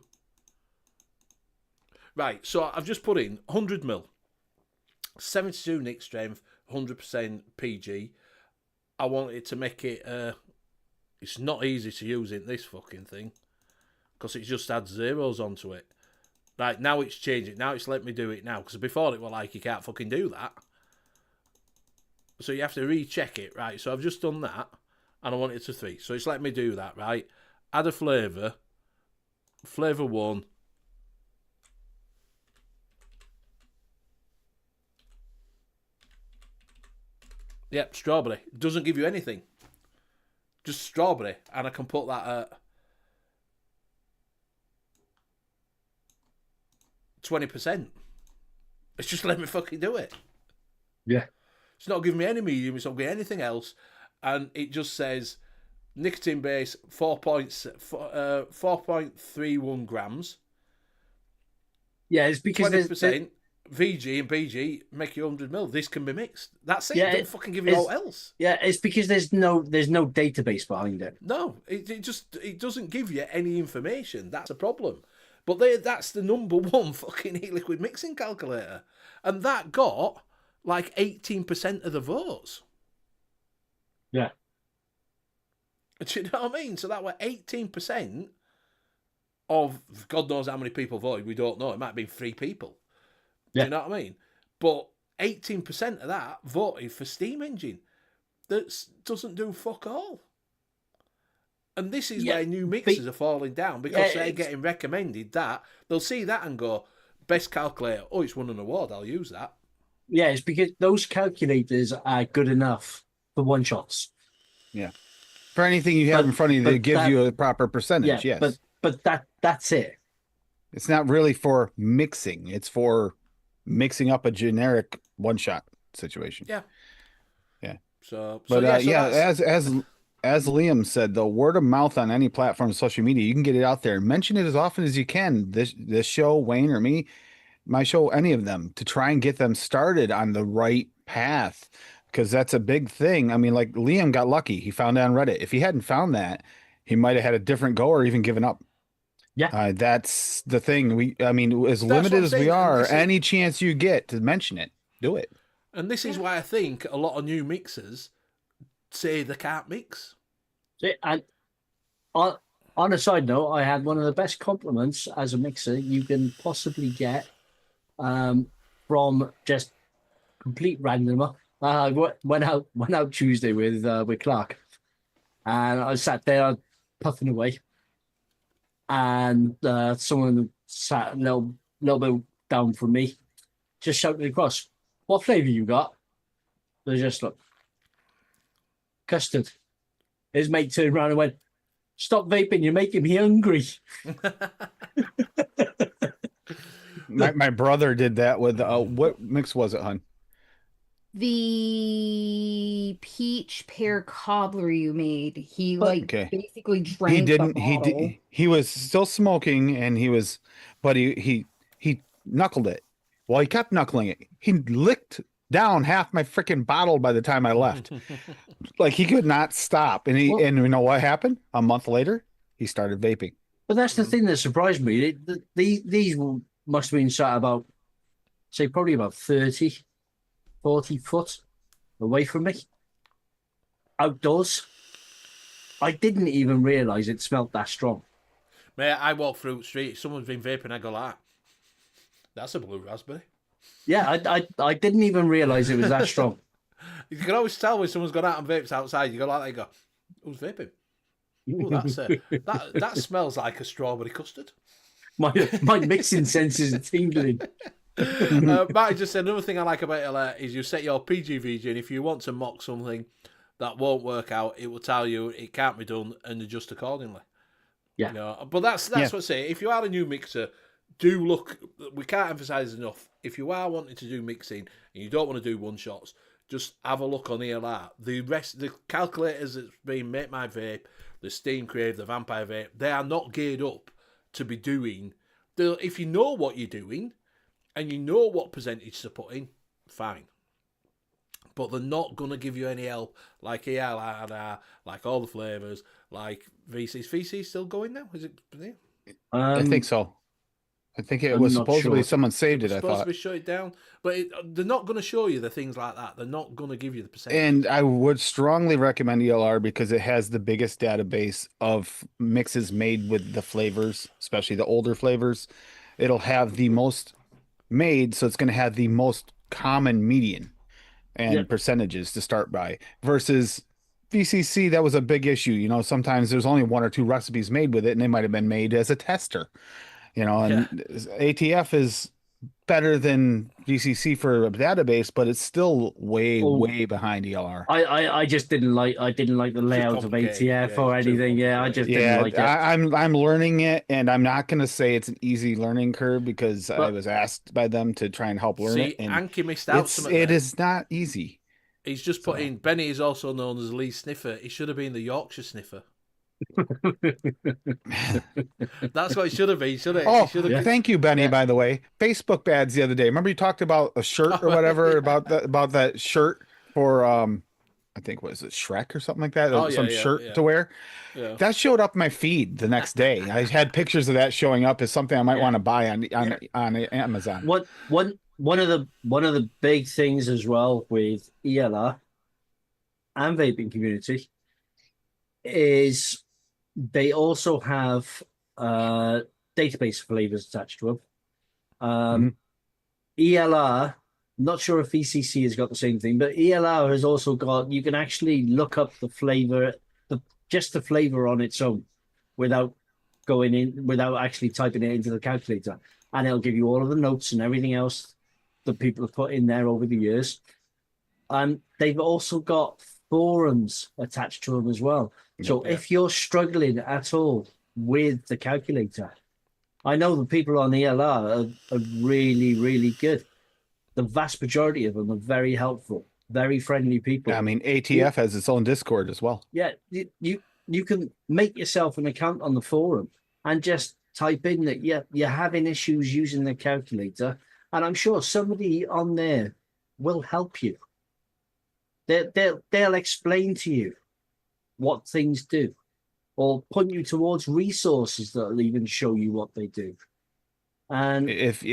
Right, so I've just put in 100 mil, 72 nic strength, 100% PG. I want it to make it, it's not easy to use in this fucking thing, because it just adds zeros onto it. Right, now it's changing. Now it's let me do it now. Because before it was like, you can't fucking do that. So you have to recheck it, right? So I've just done that. And I want it to 3. So it's let me do that, right? Add a flavour. Flavour 1. Yep, strawberry. It doesn't give you anything. Just strawberry. And I can put that at 20%. It's just let me fucking do it. Yeah. It's not giving me any medium. It's not giving me anything else. And it just says nicotine base 4.31 grams. Yeah, it's because 20%. VG and BG make you 100 mil. This can be mixed. That's it. Yeah, Don't fucking give you all else. Yeah, it's because there's no database behind it. No, it doesn't give you any information. That's a problem. But that's the number one fucking e-liquid mixing calculator. And that got like 18% of the votes. Yeah. Do you know what I mean? So that were 18% of God knows how many people voted. We don't know. It might have been 3 people. Do you know what I mean? But 18% of that voted for steam engine. That doesn't do fuck all. And this is where new mixers are falling down because they're getting recommended that. They'll see that and go, best calculator. Oh, it's won an award. I'll use that. Yeah, it's because those calculators are good enough for one shots. Yeah. For anything you have in front of you, they give you a proper percentage, yeah, yes. But that's it. It's not really for mixing. It's for mixing up a generic one-shot situation. Yeah. Yeah. So as Liam said, the word of mouth on any platform of social media, you can get it out there. Mention it as often as you can. This show, Wayne or me, my show, any of them, to try and get them started on the right path. Because that's a big thing. I mean, like Liam got lucky. He found it on Reddit. If he hadn't found that, he might have had a different go or even given up. Yeah. That's the thing. As limited as we are, any chance you get to mention it, do it. And this is why I think a lot of new mixers say they can't mix. And on a side note, I had one of the best compliments as a mixer you can possibly get from just complete randomer. I went out Tuesday with Clark, and I sat there puffing away, and someone sat a little bit down from me, just shouted across, "What flavour you got?" They just looked, custard. His mate turned around and went, "Stop vaping, you're making me hungry." My brother did that with what mix was it, hon? The peach pear cobbler you made. He basically drank He didn't. the bottle. He was still smoking, and but he knuckled it. Well, he kept knuckling it. He licked down half my freaking bottle by the time I left. Like he could not stop. And and you know what happened? A month later, he started vaping. But that's the thing that surprised me. These must have been sat about, say, probably about 30, 40 foot away from me. Outdoors. I didn't even realise it smelled that strong. Mate, I walk through the street, someone's been vaping, I go like, that's a blue raspberry. Yeah, I didn't even realise it was that strong. You can always tell when someone's gone out and vapes outside, you go like that, you go, who's vaping? Oh, that smells like a strawberry custard. My mixing senses are tingling. Marty just said another thing I like about it is you set your PGVG, and if you want to mock something that won't work out, it will tell you it can't be done and adjust accordingly. Yeah. You know, but that's what I say. If you are a new mixer, do look. We can't emphasize enough. If you are wanting to do mixing and you don't want to do one shots, just have a look on ELR. The calculators that's being Make My Vape, the Steam Crave, the Vampire Vape, they are not geared up to be doing. If you know what you're doing and you know what percentage to put in, fine. But they're not going to give you any help like ELR, like all the flavours, like VC's. VC's still going now? Is it? I think so. I think it was supposedly someone saved it. I thought supposed to be shut it down, but they're not going to show you the things like that. They're not going to give you the percentage. And I would strongly recommend ELR because it has the biggest database of mixes made with the flavors, especially the older flavors. it'll have the most made, so it's going to have the most common median and Yeah. percentages to start by. Versus VCC, that was a big issue. You know, sometimes there's only one or two recipes made with it, and they might have been made as a tester. You know, Yeah. and ATF is better than VCC for a database, but it's still way, Oh. way behind ELR. I just didn't like the layout of complicated. ATF Yeah, or it's too anything. Yeah, I just Yeah, didn't like it. I'm learning it, and I'm not going to say it's an easy learning curve because I But- was asked by them to try and help learn it, See, and Anki missed out something it there. is not easy. He's just put in, Benny is also known as Lee Sniffer. He should have been the Yorkshire Sniffer. That's what it should have been, should it? Oh, He should have... thank you, Benny. Yeah. By the way, Facebook ads the other day. Remember you talked about a shirt or Oh, whatever yeah. about that shirt for I think was it Shrek or something like that? Oh, yeah, Some yeah, shirt yeah. to wear. Yeah. That showed up in my feed the next day. I had pictures of that showing up as something I might want to buy on Amazon. One of the big things as well with ELR and vaping community is they also have database flavors attached to them. ELR, not sure if ECC has got the same thing, but ELR has also got, you can actually look up the flavor, just the flavor on its own without actually typing it into the calculator. And it'll give you all of the notes and everything else that people have put in there over the years. They've also got forums attached to them as well. So if you're struggling at all with the calculator, I know the people on ELR are really, really good. The vast majority of them are very helpful, very friendly people. I mean, ATF has its own Discord as well. Yeah, you can make yourself an account on the forum and just type in that you're having issues using the calculator, and I'm sure somebody on there will help you. They'll explain to you what things do, or point you towards resources that'll even show you what they do. And If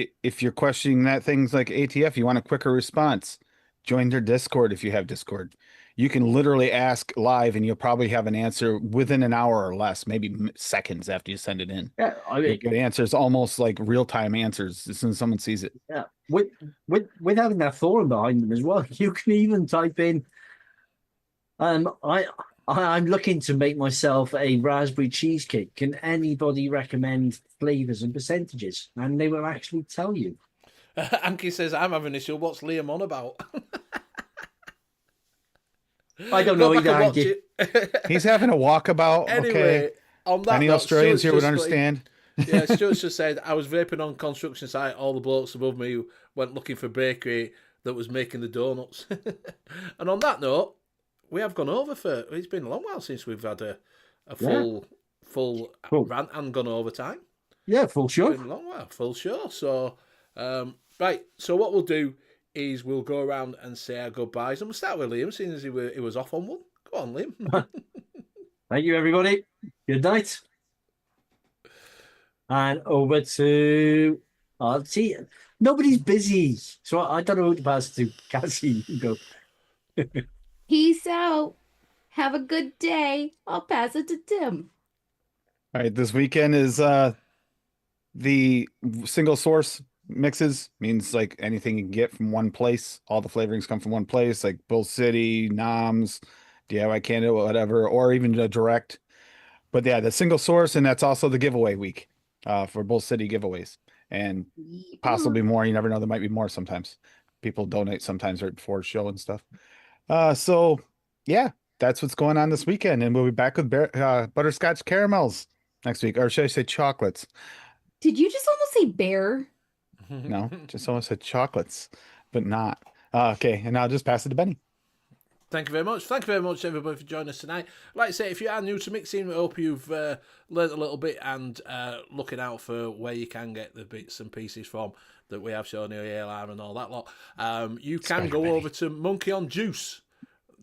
you're questioning that things like ATF, you want a quicker response, join their Discord if you have Discord. You can literally ask live and you'll probably have an answer within an hour or less, maybe seconds after you send it in. yeah, I You mean, get answers almost like real-time answers as soon as someone sees it. yeah, with having that forum behind them as well, you can even type in, I'm looking to make myself a raspberry cheesecake. Can anybody recommend flavors and percentages? And they will actually tell you. Anki says, I'm having an issue. What's Liam on about? I don't Go know back and either, watch Anki. it. He's having a walkabout. Anyway, Okay. on that Any note, Australians here Stuart's would just put in- understand. Yeah, Stuart's just said, I was vaping on construction site. All the blokes above me went looking for bakery that was making the donuts. And on that note, we have gone over for... It's been a long while since we've had a full Cool. rant and gone over time. Yeah, full It's show. been a long while, full show. So, right. So what we'll do is we'll go around and say our goodbyes. And we'll start with Liam, seeing as he was off on one. Go on, Liam. Thank you, everybody. Good night. And over to... Oh, see, nobody's busy. So I don't know who to pass to. Cassie, you go. Peace out. Have a good day. I'll pass it to Tim. All right, this weekend is the single source mixes, means like anything you can get from one place. All the flavorings come from one place, like Bull City, Noms, DIY Canada, whatever, or even a direct. But yeah, the single source, and that's also the giveaway week for Bull City giveaways, and possibly more. You never know, there might be more sometimes. People donate sometimes right before the show and stuff. So yeah, that's what's going on this weekend, and we'll be back with butterscotch caramels next week, or should I say chocolates? Did you just almost say bear? No, just almost said chocolates, but not. Okay, and I'll just pass it to Benny. Thank you very much. Thank you very much, everybody, for joining us tonight. Like I say, if you are new to mixing, we hope you've learned a little bit and looking out for where you can get the bits and pieces from that we have shown here, ALR and all that lot. You can go over to Monkey on Juice,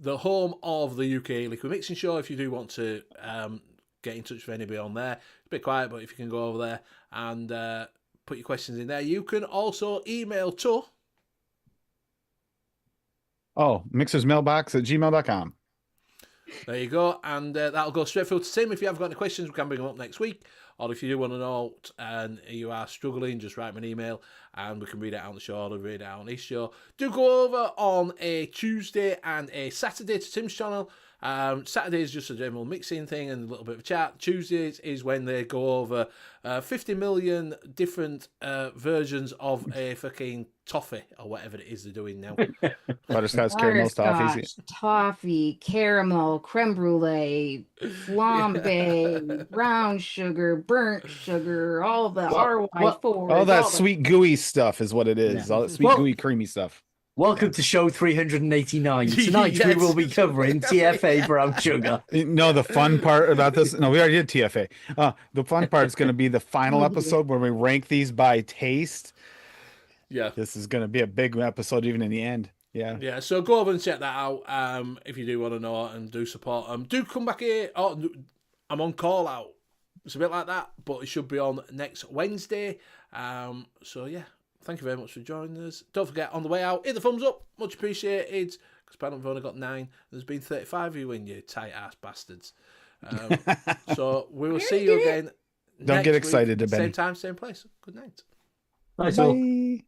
the home of the UK Liquid Mixing Show, if you do want to get in touch with anybody on there. It's a bit quiet, but if you can go over there and put your questions in there. You can also email to... Oh, mixersmailbox@gmail.com. There you go, and that'll go straight through to Tim. If you have got any questions, we can bring them up next week. Or if you do want to note and you are struggling, just write me an email and we can read it out on the show or read it out on this show. Do go over on a Tuesday and a Saturday to Tim's channel. Saturday is just a general mixing thing and a little bit of chat. Tuesdays is when they go over 50 million different versions of a fucking toffee or whatever it is they're doing now. Butterscotch, caramel, toffees. Butterscotch, toffee, caramel, creme brulee, flambe, brown sugar, burnt sugar, all the RY4. All that sweet gooey stuff is what it is. Yeah. All that sweet gooey creamy stuff. Welcome to show 389. Tonight we Yes. will be covering TFA brown sugar. No, the fun part about this. No, we already did TFA. The fun part is going to be the final episode where we rank these by taste. Yeah. This is going to be a big episode, even in the end. Yeah. Yeah, so go over and check that out if you do want to know and do support them. Do come back here. Oh, I'm on call out. It's a bit like that, but it should be on next Wednesday. So, yeah, thank you very much for joining us. Don't forget, on the way out, hit the thumbs up. Much appreciated. Because apparently we've only got 9. There's been 35 of you in, you tight-ass bastards. So we will see you again Don't next get excited, week. Ben. Same time, same place. Good night. Nice all. Bye.